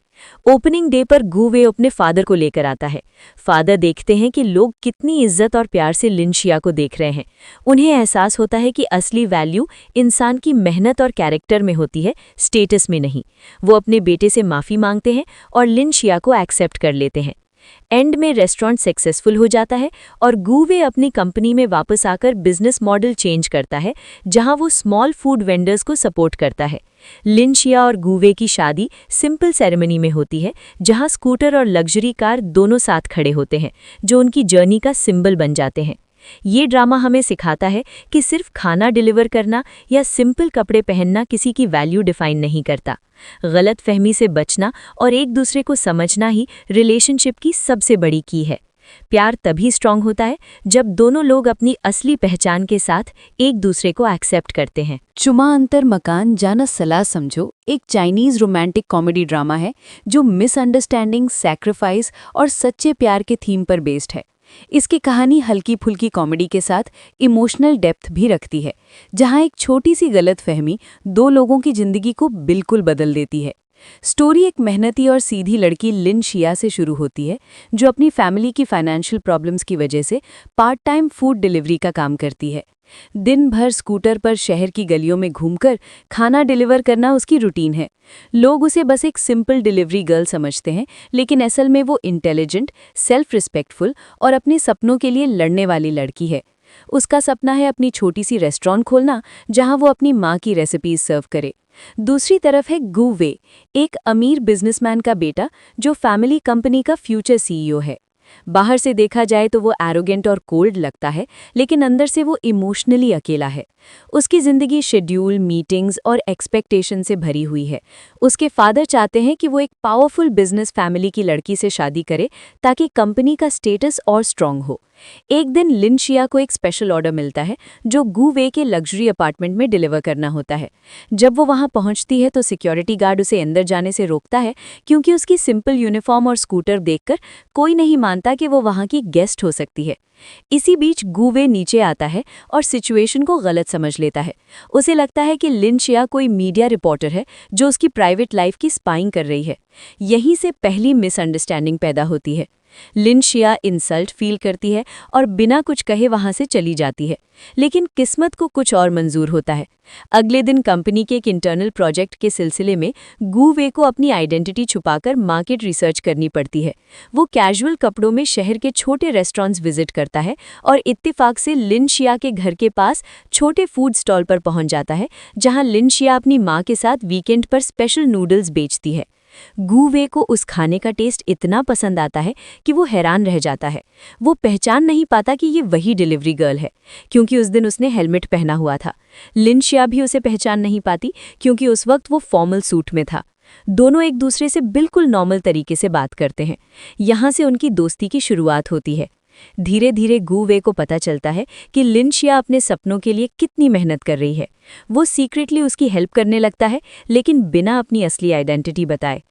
S1: ओपनिंग डे पर गु वे अपने फादर को लेकर आता है। फादर देखते हैं कि लोग कितनी इज्जत और प्यार से लिन शिया को देख रहे हैं। उन्हें एहसास होता है कि असली वैल्यू इंसान की मेहनत और कैरेक्टर में होती है, स्टेटस में नहीं। वो अपने बेटे से माफ़ी मांगते हैं और लिन शिया को एक्सेप्ट कर लेते हैं।
S2: एंड में रेस्टोरेंट सक्सेसफुल हो जाता है और गुवे अपनी कंपनी में वापस आकर बिजनेस मॉडल चेंज करता है, जहां वो स्मॉल फूड वेंडर्स को सपोर्ट करता है। लिन शिया और गुवे की शादी सिंपल सेरेमनी में होती है, जहां स्कूटर और लग्जरी कार दोनों साथ खड़े होते हैं, जो उनकी जर्नी का सिंबल बन जाते हैं। ये ड्रामा हमें सिखाता है कि सिर्फ खाना डिलीवर करना या सिंपल कपड़े पहनना किसी की वैल्यू डिफाइन नहीं करता। गलत फहमी से बचना और एक दूसरे को समझना ही रिलेशनशिप की सबसे बड़ी की है। प्यार तभी स्ट्रांग होता है जब दोनों लोग अपनी असली पहचान के साथ एक दूसरे को एक्सेप्ट करते हैं।
S1: चुमा अंतर मकान जाना सलाह समझो एक चाइनीज रोमांटिक कॉमेडी ड्रामा है जो मिसअंडरस्टैंडिंग, सैक्रिफाइस और सच्चे प्यार के थीम पर बेस्ड है। इसकी कहानी हल्की फुल्की कॉमेडी के साथ इमोशनल डेप्थ भी रखती है, जहां एक छोटी सी गलतफहमी दो लोगों की जिंदगी को बिल्कुल बदल देती है। स्टोरी एक मेहनती और सीधी लड़की लिन शिया से शुरू होती है, जो अपनी फैमिली की फाइनेंशियल प्रॉब्लम्स की वजह से पार्ट टाइम फूड डिलीवरी का काम करती है। दिन भर स्कूटर पर शहर की गलियों में घूमकर खाना डिलीवर करना उसकी रूटीन है। लोग उसे बस एक सिंपल डिलीवरी गर्ल समझते हैं, लेकिन असल में वो इंटेलिजेंट, सेल्फ रिस्पेक्टफुल और अपने सपनों के लिए लड़ने वाली लड़की है। उसका सपना है अपनी छोटी सी रेस्टोरेंट खोलना, जहां वो अपनी माँ की रेसिपीज सर्व करे। दूसरी तरफ है गु वे, एक अमीर बिजनेसमैन का बेटा जो फैमिली कंपनी का फ्यूचर सीईओ है। बाहर से देखा जाए तो वो एरोगेंट और कोल्ड लगता है, लेकिन अंदर से वो इमोशनली अकेला है। उसकी ज़िंदगी शेड्यूल, मीटिंग्स और एक्सपेक्टेशन से भरी हुई है। उसके फादर चाहते हैं कि वो एक पावरफुल बिजनेस फैमिली की लड़की से शादी करे ताकि कंपनी का स्टेटस और स्ट्रांग हो। एक दिन लिन शिया को एक स्पेशल ऑर्डर मिलता है जो गु वे के लग्जरी अपार्टमेंट में डिलीवर करना होता है। जब वो वहां पहुंचती है तो सिक्योरिटी गार्ड उसे अंदर जाने से रोकता है, क्योंकि उसकी सिंपल यूनिफॉर्म और स्कूटर देखकर कोई नहीं मानता कि वो वहां की गेस्ट हो सकती है। इसी बीच गु वे नीचे आता है और सिचुएशन को गलत समझ लेता है। उसे लगता है कि लिन शिया कोई मीडिया रिपोर्टर है जो उसकी प्राइवेट लाइफ की स्पाइंग कर रही है। यहीं से पहली मिसअंडरस्टैंडिंग पैदा होती है। लिन शिया इंसल्ट फील करती है और बिना कुछ कहे वहां से चली जाती है, लेकिन किस्मत को कुछ और मंजूर होता है। अगले दिन कंपनी के एक इंटरनल प्रोजेक्ट के सिलसिले में गु वे को अपनी आइडेंटिटी छुपाकर मार्केट रिसर्च करनी पड़ती है। वो कैजुअल कपड़ों में शहर के छोटे रेस्टोरेंट्स विजिट करता है और इत्तेफाक से लिन शिया के घर के पास छोटे फूड स्टॉल पर पहुंच जाता है, जहां लिन शिया अपनी माँ के साथ वीकेंड पर स्पेशल नूडल्स बेचती है। गु वे को उस खाने का टेस्ट इतना पसंद आता है कि वो हैरान रह जाता है। वो पहचान नहीं पाता कि ये वही डिलीवरी गर्ल है, क्योंकि उस दिन उसने हेलमेट पहना हुआ था। लिन शिया भी उसे पहचान नहीं पाती, क्योंकि उस वक्त वो फॉर्मल सूट में था। दोनों एक दूसरे से बिल्कुल नॉर्मल तरीके से बात करते हैं। यहाँ से उनकी दोस्ती की शुरुआत होती है। धीरे धीरे गु वे को पता चलता है कि लिन शिया अपने सपनों के लिए कितनी मेहनत कर रही है। वो सीक्रेटली उसकी हेल्प करने लगता है, लेकिन बिना अपनी असली आइडेंटिटी बताए।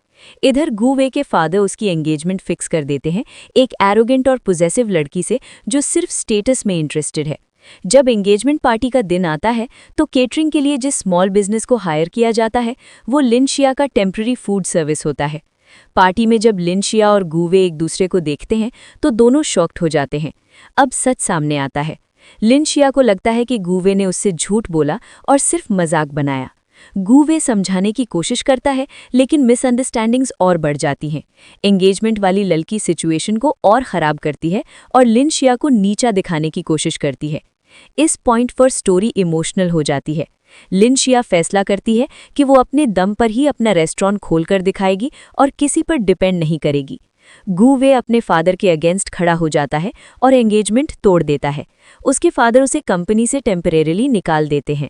S1: इधर गु वे के फादर उसकी एंगेजमेंट फिक्स कर देते हैं एक एरोगेंट और पोजेसिव लड़की से जो सिर्फ स्टेटस में इंटरेस्टेड है। जब एंगेजमेंट पार्टी का दिन आता है तो केटरिंग के लिए जिस स्मॉल बिजनेस को हायर किया जाता है वो लिन शिया का टेम्पररी फूड सर्विस होता है। पार्टी में जब लिन शिया और गु वे एक दूसरे को देखते हैं तो दोनों शॉक्ड हो जाते हैं। अब सच सामने आता है। लिन शिया को लगता है कि गु वे ने उससे झूठ बोला और सिर्फ मजाक बनाया। गु वे समझाने की कोशिश करता है, लेकिन मिसअंडरस्टैंडिंग्स और बढ़ जाती हैं। एंगेजमेंट वाली लड़की सिचुएशन को और ख़राब करती है और लिन शिया को नीचा दिखाने की कोशिश करती है। इस पॉइंट पर स्टोरी इमोशनल हो जाती है। लिन शिया फैसला करती है कि वो अपने दम पर ही अपना रेस्टोरेंट खोलकर दिखाएगी और किसी पर डिपेंड नहीं करेगी। गु वे अपने फादर के अगेंस्ट खड़ा हो जाता है और एंगेजमेंट तोड़ देता है। उसके फादर उसे कंपनी से टेम्परेरीली निकाल देते हैं।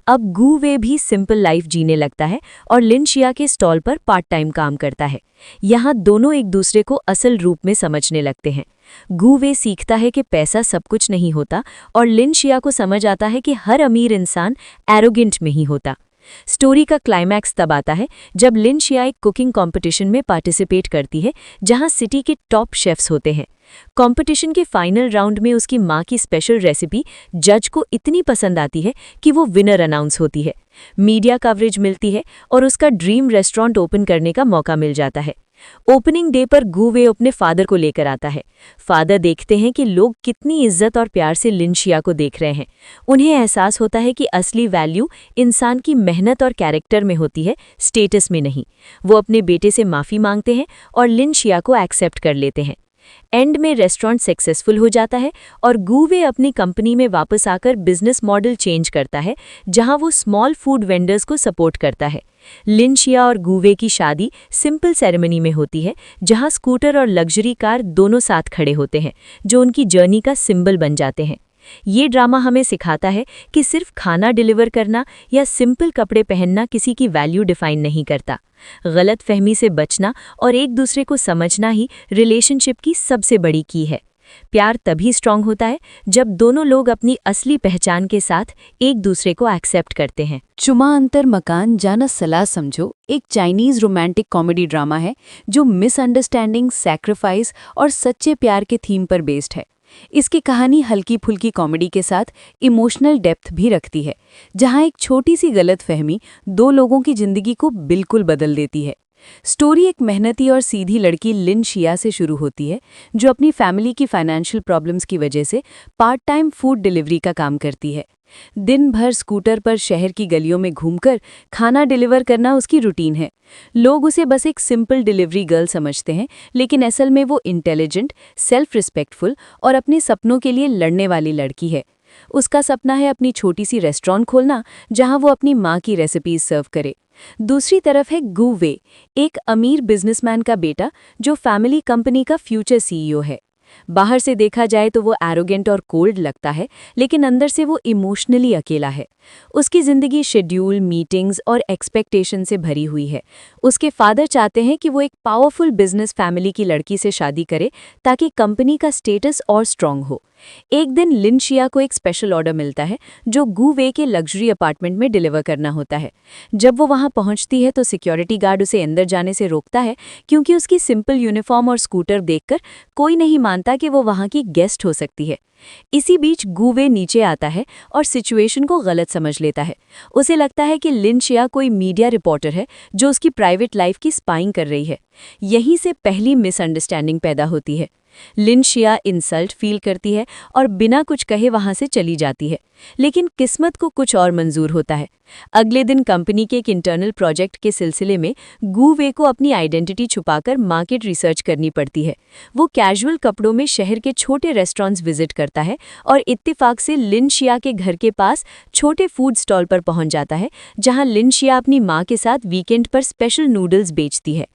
S1: अब गु वे भी सिंपल लाइफ जीने लगता है और लिन शिया के स्टॉल पर पार्ट टाइम काम करता है। यहाँ दोनों एक दूसरे को असल रूप में समझने लगते हैं। गु वे सीखता है कि पैसा सब कुछ नहीं होता और लिन शिया को समझ आता है कि हर अमीर इंसान एरोगेंट में ही होता। स्टोरी का क्लाइमैक्स तब आता है जब लिन शिया एक कुकिंग कंपटीशन में पार्टिसिपेट करती है, जहां सिटी के टॉप शेफ्स होते हैं। कंपटीशन के फाइनल राउंड में उसकी माँ की स्पेशल रेसिपी जज को इतनी पसंद आती है कि वो विनर अनाउंस होती है। मीडिया कवरेज मिलती है और उसका ड्रीम रेस्टोरेंट ओपन करने का मौका मिल जाता है। ओपनिंग डे पर गु वे अपने फादर को लेकर आता है। फादर देखते हैं कि लोग कितनी इज्जत और प्यार से लिन शिया को देख रहे हैं। उन्हें एहसास होता है कि असली वैल्यू इंसान की मेहनत और कैरेक्टर में होती है, स्टेटस में नहीं। वो अपने बेटे से माफ़ी मांगते हैं और लिन शिया को एक्सेप्ट कर लेते हैं।
S2: एंड में रेस्टोरेंट सक्सेसफुल हो जाता है और गुवे अपनी कंपनी में वापस आकर बिजनेस मॉडल चेंज करता है, जहां वो स्मॉल फूड वेंडर्स को सपोर्ट करता है। लिन शिया और गुवे की शादी सिंपल सेरेमनी में होती है, जहां स्कूटर और लग्जरी कार दोनों साथ खड़े होते हैं, जो उनकी जर्नी का सिंबल बन जाते हैं। ये ड्रामा हमें सिखाता है कि सिर्फ खाना डिलीवर करना या सिंपल कपड़े पहनना किसी की वैल्यू डिफाइन नहीं करता। गलत फहमी से बचना और एक दूसरे को समझना ही रिलेशनशिप की सबसे बड़ी की है। प्यार तभी स्ट्रांग होता है जब दोनों लोग अपनी असली पहचान के साथ एक दूसरे को एक्सेप्ट करते हैं।
S1: चुमा अंतर मकान जाना सलाह समझो एक चाइनीज रोमांटिक कॉमेडी ड्रामा है जो मिसअंडरस्टैंडिंग, सैक्रिफाइस और सच्चे प्यार के थीम पर बेस्ड है। इसकी कहानी हल्की फुल्की कॉमेडी के साथ इमोशनल डेप्थ भी रखती है, जहां एक छोटी सी गलतफहमी दो लोगों की जिंदगी को बिल्कुल बदल देती है। स्टोरी एक मेहनती और सीधी लड़की लिन शिया से शुरू होती है, जो अपनी फैमिली की फाइनेंशियल प्रॉब्लम्स की वजह से पार्ट टाइम फूड डिलीवरी का काम करती है। दिन भर स्कूटर पर शहर की गलियों में घूमकर खाना डिलीवर करना उसकी रूटीन है। लोग उसे बस एक सिंपल डिलीवरी गर्ल समझते हैं, लेकिन असल में वो इंटेलिजेंट, सेल्फ रिस्पेक्टफुल और अपने सपनों के लिए लड़ने वाली लड़की है। उसका सपना है अपनी छोटी सी रेस्टोरेंट खोलना, जहां वो अपनी माँ की रेसिपीज सर्व करे। दूसरी तरफ है गु वे, एक अमीर बिजनेसमैन का बेटा जो फैमिली कंपनी का फ्यूचर सीईओ है। बाहर से देखा जाए तो वो एरोगेंट और कोल्ड लगता है, लेकिन अंदर से वो इमोशनली अकेला है। उसकी जिंदगी शेड्यूल, मीटिंग्स और एक्सपेक्टेशन से भरी हुई है। उसके फादर चाहते हैं कि वो एक पावरफुल बिजनेस फैमिली की लड़की से शादी करे ताकि कंपनी का स्टेटस और स्ट्रांग हो। एक दिन लिन शिया को एक स्पेशल ऑर्डर मिलता है जो गु वे के लग्जरी अपार्टमेंट में डिलीवर करना होता है। जब वो वहां पहुंचती है तो सिक्योरिटी गार्ड उसे अंदर जाने से रोकता है, क्योंकि उसकी सिंपल यूनिफॉर्म और स्कूटर देखकर कोई नहीं मानता कि वो वहां की गेस्ट हो सकती है। इसी बीच गु वे नीचे आता है और सिचुएशन को गलत समझ लेता है। उसे लगता है कि लिन शिया कोई मीडिया रिपोर्टर है जो उसकी प्राइवेट लाइफ की स्पाइंग कर रही है। यहीं से पहली मिसअंडरस्टैंडिंग पैदा होती है। लिन शिया इंसल्ट फील करती है और बिना कुछ कहे वहां से चली जाती है, लेकिन किस्मत को कुछ और मंजूर होता है। अगले दिन कंपनी के एक इंटरनल प्रोजेक्ट के सिलसिले में गु वे को अपनी आइडेंटिटी छुपाकर मार्केट रिसर्च करनी पड़ती है। वो कैजुअल कपड़ों में शहर के छोटे रेस्टोरेंट्स विजिट करता है और इत्तेफाक से लिन शिया के घर के पास छोटे फूड स्टॉल पर पहुंच जाता है, जहां लिन शिया अपनी माँ के साथ वीकेंड पर स्पेशल नूडल्स बेचती है।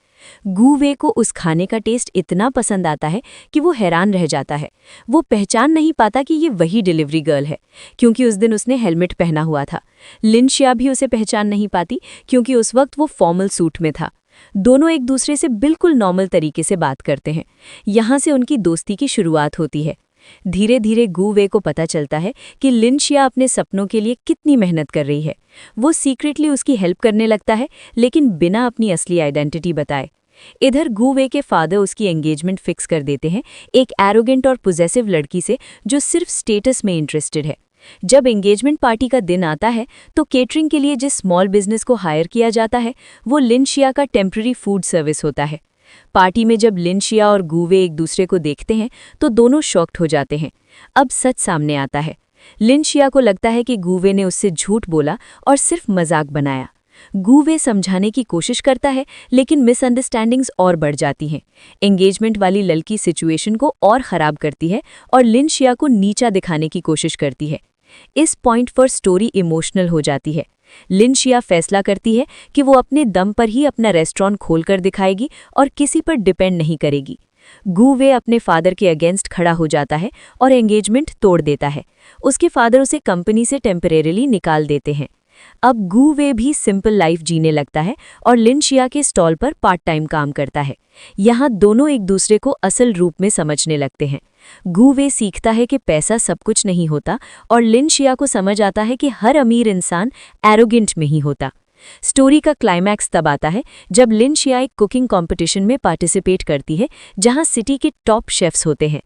S1: गु वे को उस खाने का टेस्ट इतना पसंद आता है कि वो हैरान रह जाता है। वो पहचान नहीं पाता कि ये वही डिलीवरी गर्ल है, क्योंकि उस दिन उसने हेलमेट पहना हुआ था। लिन शिया भी उसे पहचान नहीं पाती, क्योंकि उस वक्त वो फॉर्मल सूट में था। दोनों एक दूसरे से बिल्कुल नॉर्मल तरीके से बात करते हैं। यहाँ से उनकी दोस्ती की शुरुआत होती है। धीरे धीरे गु वे को पता चलता है कि लिन शिया अपने सपनों के लिए कितनी मेहनत कर रही है। वो सीक्रेटली उसकी हेल्प करने लगता है, लेकिन बिना अपनी असली आइडेंटिटी बताए। इधर गु वे के फादर उसकी एंगेजमेंट फिक्स कर देते हैं एक एरोगेंट और पोजेसिव लड़की से जो सिर्फ स्टेटस में इंटरेस्टेड है। जब एंगेजमेंट पार्टी का दिन आता है तो केटरिंग के लिए जिस स्मॉल बिजनेस को हायर किया जाता है वो लिन शिया का टेम्पररी फूड सर्विस होता है। पार्टी में जब लिन शिया और गु वे एक दूसरे को देखते हैं तो दोनों शॉक्ड हो जाते हैं। अब सच सामने आता है। लिन शिया को लगता है कि गु वे ने उससे झूठ बोला और सिर्फ मजाक बनाया। गु वे समझाने की कोशिश करता है, लेकिन मिसअंडरस्टैंडिंग्स और बढ़ जाती हैं। एंगेजमेंट वाली लड़की सिचुएशन को और ख़राब करती है और लिन शिया को नीचा दिखाने की कोशिश करती है। इस पॉइंट पर स्टोरी इमोशनल हो जाती है। लिन शिया फैसला करती है कि वो अपने दम पर ही अपना रेस्टोरेंट खोलकर दिखाएगी और किसी पर डिपेंड नहीं करेगी। गु वे अपने फादर के अगेंस्ट खड़ा हो जाता है और एंगेजमेंट तोड़ देता है। उसके फादर उसे कंपनी से टेम्परेरीली निकाल देते हैं। अब गु वे भी सिंपल लाइफ जीने लगता है और लिन शिया के स्टॉल पर पार्ट टाइम काम करता है। यहाँ दोनों एक दूसरे को असल रूप में समझने लगते हैं। गु वे सीखता है कि पैसा सब कुछ नहीं होता और लिन शिया को समझ आता है कि हर अमीर इंसान एरोगेंट में ही होता। स्टोरी का क्लाइमैक्स तब आता है जब लिन शिया एक कुकिंग कंपटीशन में पार्टिसिपेट करती है, जहां सिटी के टॉप शेफ्स होते हैं।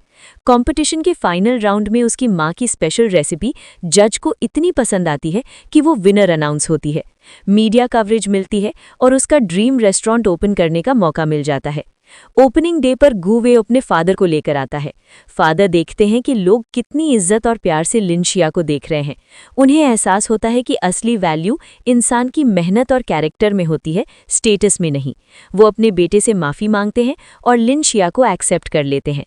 S1: कंपटीशन के फाइनल राउंड में उसकी माँ की स्पेशल रेसिपी जज को इतनी पसंद आती है कि वो विनर अनाउंस होती है। मीडिया कवरेज मिलती है और उसका ड्रीम रेस्टोरेंट ओपन करने का मौका मिल जाता है। ओपनिंग डे पर गु वे अपने फादर को लेकर आता है। फादर देखते हैं कि लोग कितनी इज्जत और प्यार से लिन शिया को देख रहे हैं। उन्हें एहसास होता है कि असली वैल्यू इंसान की मेहनत और कैरेक्टर में होती है, स्टेटस में नहीं। वो अपने बेटे से माफ़ी मांगते हैं और लिन शिया को एक्सेप्ट कर लेते हैं।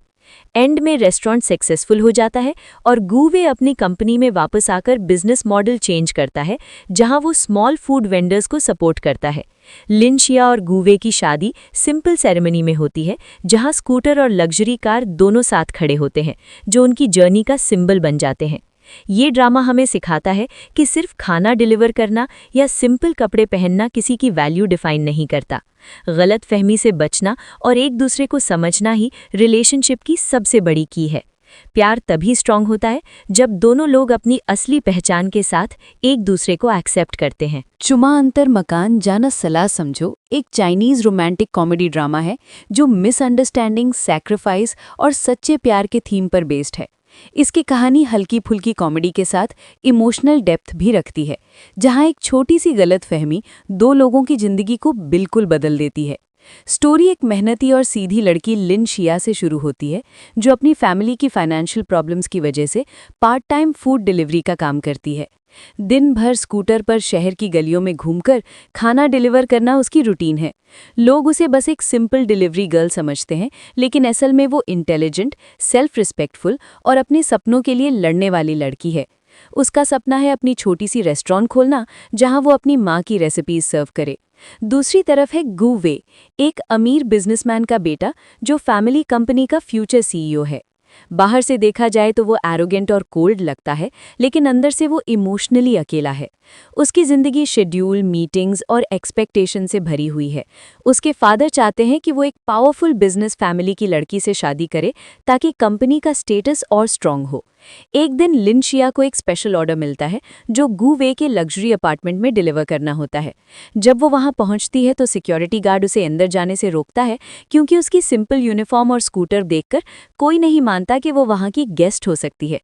S2: एंड में रेस्टोरेंट सक्सेसफुल हो जाता है और गू वे अपनी कंपनी में वापस आकर बिजनेस मॉडल चेंज करता है, जहां वो स्मॉल फूड वेंडर्स को सपोर्ट करता है। लिन शिया और गू वे की शादी सिंपल सेरेमनी में होती है, जहां स्कूटर और लग्जरी कार दोनों साथ खड़े होते हैं, जो उनकी जर्नी का सिंबल बन जाते हैं। ये ड्रामा हमें सिखाता है कि सिर्फ खाना डिलीवर करना या सिंपल कपड़े पहनना किसी की वैल्यू डिफाइन नहीं करता। गलत फहमी से बचना और एक दूसरे को समझना ही रिलेशनशिप की सबसे बड़ी की है। प्यार तभी स्ट्रांग होता है जब दोनों लोग अपनी असली पहचान के साथ एक दूसरे को एक्सेप्ट करते हैं।
S1: चुमा अंतर मकान जाना सलाह समझो एक चाइनीज रोमांटिक कॉमेडी ड्रामा है जो मिसअंडरस्टैंडिंग, सैक्रिफाइस और सच्चे प्यार के थीम पर बेस्ड है। इसकी कहानी हल्की फुल्की कॉमेडी के साथ इमोशनल डेप्थ भी रखती है, जहां एक छोटी सी गलतफहमी दो लोगों की जिंदगी को बिल्कुल बदल देती है। स्टोरी एक मेहनती और सीधी लड़की लिन शिया से शुरू होती है, जो अपनी फैमिली की फाइनेंशियल प्रॉब्लम्स की वजह से पार्ट टाइम फूड डिलीवरी का काम करती है। दिन भर स्कूटर पर शहर की गलियों में घूमकर खाना डिलीवर करना उसकी रूटीन है। लोग उसे बस एक सिंपल डिलीवरी गर्ल समझते हैं, लेकिन असल में वो इंटेलिजेंट, सेल्फ रिस्पेक्टफुल और अपने सपनों के लिए लड़ने वाली लड़की है। उसका सपना है अपनी छोटी सी रेस्टोरेंट खोलना, जहां वो अपनी माँ की रेसिपीज सर्व करे। दूसरी तरफ है गू वे, एक अमीर बिजनेसमैन का बेटा जो फैमिली कंपनी का फ्यूचर सीईओ है। बाहर से देखा जाए तो वो एरोगेंट और कोल्ड लगता है, लेकिन अंदर से वो इमोशनली अकेला है। उसकी ज़िंदगी शेड्यूल, मीटिंग्स और एक्सपेक्टेशन से भरी हुई है। उसके फादर चाहते हैं कि वो एक पावरफुल बिजनेस फैमिली की लड़की से शादी करे ताकि कंपनी का स्टेटस और स्ट्रांग हो। एक दिन लिन शिया को एक स्पेशल ऑर्डर मिलता है जो गू वे के लग्जरी अपार्टमेंट में डिलीवर करना होता है। जब वो वहां पहुंचती है तो सिक्योरिटी गार्ड उसे अंदर जाने से रोकता है, क्योंकि उसकी सिंपल यूनिफॉर्म और स्कूटर देखकर कोई नहीं मानता कि वो वहां की गेस्ट हो सकती है।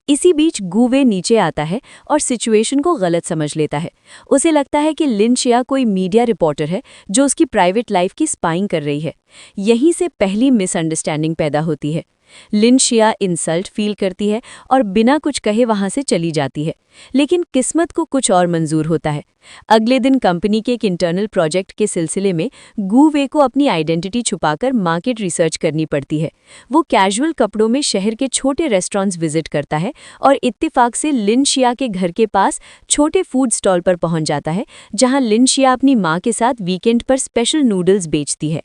S1: इसी बीच गू वे नीचे आता है और सिचुएशन को गलत समझ लेता है। उसे लगता है कि लिन शिया कोई मीडिया रिपोर्टर है जो उसकी प्राइवेट लाइफ की स्पाइंग कर रही है। यहीं से पहली मिसअंडरस्टैंडिंग पैदा होती है। लिन शिया इंसल्ट फील करती है और बिना कुछ कहे वहां से चली जाती है, लेकिन किस्मत को कुछ और मंजूर होता है। अगले दिन कंपनी के एक इंटरनल प्रोजेक्ट के सिलसिले में गू वे को अपनी आइडेंटिटी छुपाकर मार्केट रिसर्च करनी पड़ती है। वो कैजुअल कपड़ों में शहर के छोटे रेस्टोरेंट्स विजिट करता है और इत्तेफाक से लिन शिया के घर के पास छोटे फूड स्टॉल पर पहुंच जाता है, जहां लिन शिया अपनी माँ के साथ वीकेंड पर स्पेशल नूडल्स बेचती है।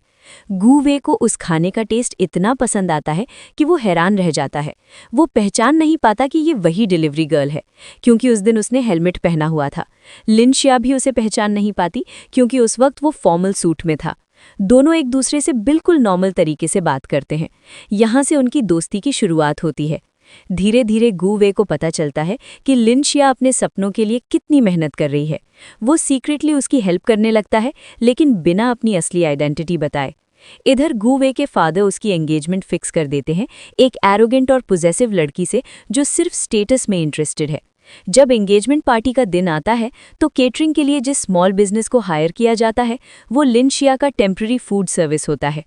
S1: गू वे को उस खाने का टेस्ट इतना पसंद आता है कि वो हैरान रह जाता है। वो पहचान नहीं पाता कि ये वही डिलीवरी गर्ल है, क्योंकि उस दिन उसने हेलमेट पहना हुआ था। लिन शिया भी उसे पहचान नहीं पाती, क्योंकि उस वक्त वो फॉर्मल सूट में था। दोनों एक दूसरे से बिल्कुल नॉर्मल तरीके से बात करते हैं। यहाँ से उनकी दोस्ती की शुरुआत होती है। धीरे धीरे गू वे को पता चलता है कि लिन शिया अपने सपनों के लिए कितनी मेहनत कर रही है। वो सीक्रेटली उसकी हेल्प करने लगता है, लेकिन बिना अपनी असली आइडेंटिटी बताए। इधर गू वे के फादर उसकी एंगेजमेंट फिक्स कर देते हैं एक एरोगेंट और पोजेसिव लड़की से जो सिर्फ स्टेटस में इंटरेस्टेड है। जब एंगेजमेंट पार्टी का दिन आता है तो केटरिंग के लिए जिस स्मॉल बिजनेस को हायर किया जाता है वो लिन शिया का टेम्पररी फूड सर्विस होता है।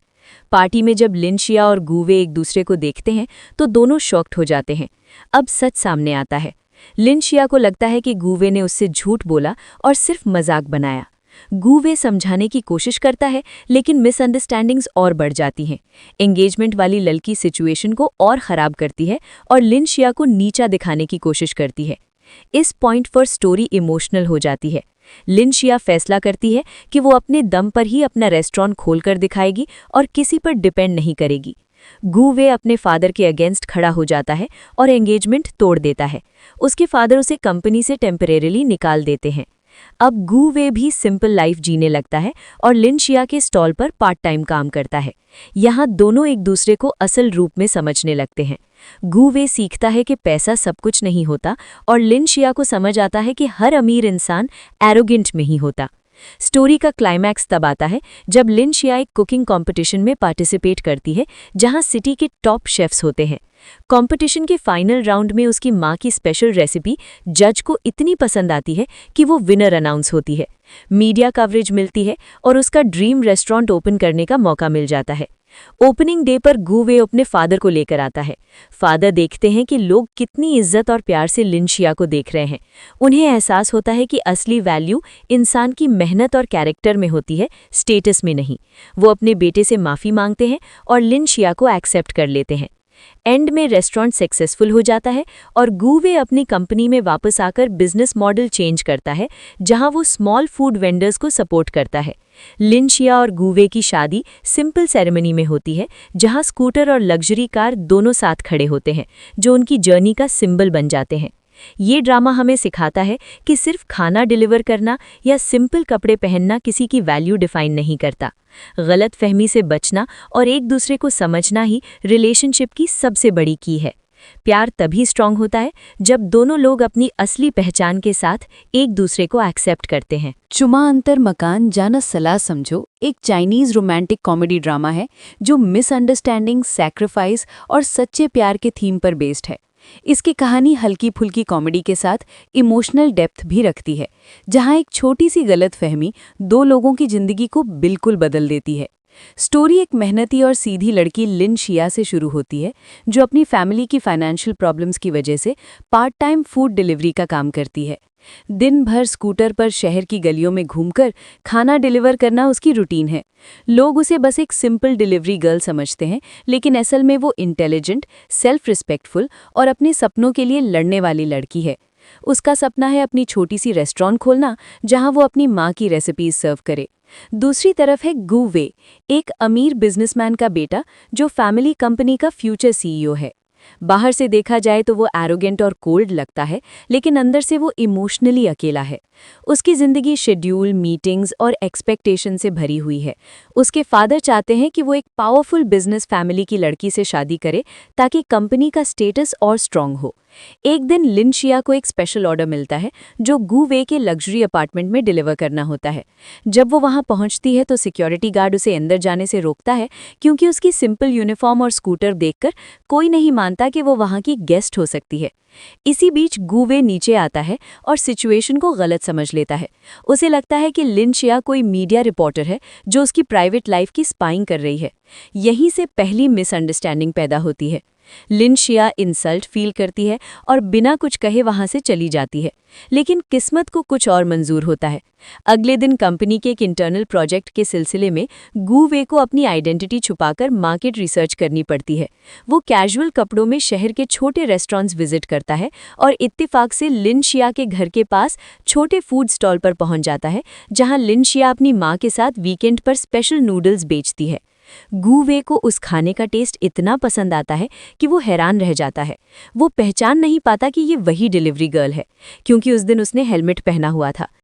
S1: पार्टी में जब लिन शिया और गू वे एक दूसरे को देखते हैं तो दोनों शॉक्ड हो जाते हैं। अब सच सामने आता है। लिन शिया को लगता है कि गू वे ने उससे झूठ बोला और सिर्फ मजाक बनाया। गू वे समझाने की कोशिश करता है, लेकिन मिसअंडरस्टैंडिंग्स और बढ़ जाती हैं। एंगेजमेंट वाली लड़की सिचुएशन को और ख़राब करती है और लिन शिया को नीचा दिखाने की कोशिश करती है। इस पॉइंट पर स्टोरी इमोशनल हो जाती है। लिन शिया फैसला करती है कि वो अपने दम पर ही अपना रेस्टोरेंट खोलकर दिखाएगी और किसी पर डिपेंड नहीं करेगी। गू वे अपने फादर के अगेंस्ट खड़ा हो जाता है और एंगेजमेंट तोड़ देता है। उसके फादर उसे कंपनी से टेम्परेरीली निकाल देते हैं। अब गू वे भी सिंपल लाइफ जीने लगता है और लिन शिया के स्टॉल पर पार्ट टाइम काम करता है। यहाँ दोनों एक दूसरे को असल रूप में समझने लगते हैं। गू वे सीखता है कि पैसा सब कुछ नहीं होता और लिन शिया को समझ आता है कि हर अमीर इंसान एरोगेंट में ही होता। स्टोरी का क्लाइमैक्स तब आता है जब लिन शिया एक कुकिंग कंपटीशन में पार्टिसिपेट करती है, जहां सिटी के टॉप शेफ्स होते हैं। कंपटीशन के फाइनल राउंड में उसकी माँ की स्पेशल रेसिपी जज को इतनी पसंद आती है कि वो विनर अनाउंस होती है। मीडिया कवरेज मिलती है और उसका ड्रीम रेस्टोरेंट ओपन करने का मौका मिल जाता है। ओपनिंग डे पर गू वे अपने फादर को लेकर आता है। फादर देखते हैं कि लोग कितनी इज्जत और प्यार से लिन शिया को देख रहे हैं। उन्हें एहसास होता है कि असली वैल्यू इंसान की मेहनत और कैरेक्टर में होती है, स्टेटस में नहीं। वो अपने बेटे से माफ़ी मांगते हैं और लिन शिया को एक्सेप्ट कर लेते हैं।
S2: एंड में रेस्टोरेंट सक्सेसफुल हो जाता है और गुवे अपनी कंपनी में वापस आकर बिजनेस मॉडल चेंज करता है, जहां वो स्मॉल फूड वेंडर्स को सपोर्ट करता है। लिन शिया और गुवे की शादी सिंपल सेरेमनी में होती है, जहां स्कूटर और लग्जरी कार दोनों साथ खड़े होते हैं, जो उनकी जर्नी का सिंबल बन जाते हैं। ये ड्रामा हमें सिखाता है कि सिर्फ खाना डिलीवर करना या सिंपल कपड़े पहनना किसी की वैल्यू डिफाइन नहीं करता। गलत फहमी से बचना और एक दूसरे को समझना ही रिलेशनशिप की सबसे बड़ी की है। प्यार तभी स्ट्रांग होता है जब दोनों लोग अपनी असली पहचान के साथ एक दूसरे को एक्सेप्ट करते हैं।
S1: चुमा अंतर मकान जाना सलाह समझो एक चाइनीज रोमांटिक कॉमेडी ड्रामा है जो मिसअंडरस्टैंडिंग, सैक्रिफाइस और सच्चे प्यार के थीम पर बेस्ड है। इसकी कहानी हल्की फुल्की कॉमेडी के साथ इमोशनल डेप्थ भी रखती है, जहां एक छोटी सी गलतफहमी दो लोगों की जिंदगी को बिल्कुल बदल देती है। स्टोरी एक मेहनती और सीधी लड़की लिन शिया से शुरू होती है, जो अपनी फैमिली की फाइनेंशियल प्रॉब्लम्स की वजह से पार्ट टाइम फूड डिलीवरी का काम करती है। दिन भर स्कूटर पर शहर की गलियों में घूमकर खाना डिलीवर करना उसकी रूटीन है। लोग उसे बस एक सिंपल डिलीवरी गर्ल समझते हैं, लेकिन असल में वो इंटेलिजेंट, सेल्फ रिस्पेक्टफुल और अपने सपनों के लिए लड़ने वाली लड़की है। उसका सपना है अपनी छोटी सी रेस्टोरेंट खोलना, जहां वो अपनी माँ की रेसिपीज सर्व करे। दूसरी तरफ है गु वे, एक अमीर बिजनेसमैन का बेटा जो फैमिली कंपनी का फ्यूचर सीईओ है। बाहर से देखा जाए तो वो एरोगेंट और कोल्ड लगता है, लेकिन अंदर से वो इमोशनली अकेला है। उसकी जिंदगी शेड्यूल, मीटिंग्स और एक्सपेक्टेशन से भरी हुई है। उसके फादर चाहते हैं कि वो एक पावरफुल बिजनेस फैमिली की लड़की से शादी करे ताकि कंपनी का स्टेटस और स्ट्रांग हो। एक दिन लिन शिया को एक स्पेशल ऑर्डर मिलता है जो गु वे के लग्जरी अपार्टमेंट में डिलीवर करना होता है। जब वो वहां पहुंचती है तो सिक्योरिटी गार्ड उसे अंदर जाने से रोकता है, क्योंकि उसकी सिंपल यूनिफॉर्म और स्कूटर देखकर कोई नहीं मानता कि वो वहां की गेस्ट हो सकती है। इसी बीच गु वे नीचे आता है और सिचुएशन को गलत समझ लेता है। उसे लगता है कि लिन शिया कोई मीडिया रिपोर्टर है जो उसकी प्राइवेट लाइफ की स्पाइंग कर रही है। यहीं से पहली मिसअंडरस्टैंडिंग पैदा होती है। लिन शिया इंसल्ट फील करती है और बिना कुछ कहे वहां से चली जाती है, लेकिन किस्मत को कुछ और मंजूर होता है। अगले दिन कंपनी के एक इंटरनल प्रोजेक्ट के सिलसिले में गु वे को अपनी आइडेंटिटी छुपाकर मार्केट रिसर्च करनी पड़ती है। वो कैजुअल कपड़ों में शहर के छोटे रेस्टोरेंट्स विजिट करता है और इत्तेफाक से लिन शिया के घर के पास छोटे फूड स्टॉल पर पहुंच जाता है, जहां लिन शिया अपनी मां के साथ वीकेंड पर स्पेशल नूडल्स बेचती है। गु वे को उस खाने का टेस्ट इतना पसंद आता है कि वो हैरान रह जाता है। वो पहचान नहीं पाता कि ये वही डिलीवरी गर्ल है, क्योंकि उस दिन उसने हेलमेट पहना हुआ था।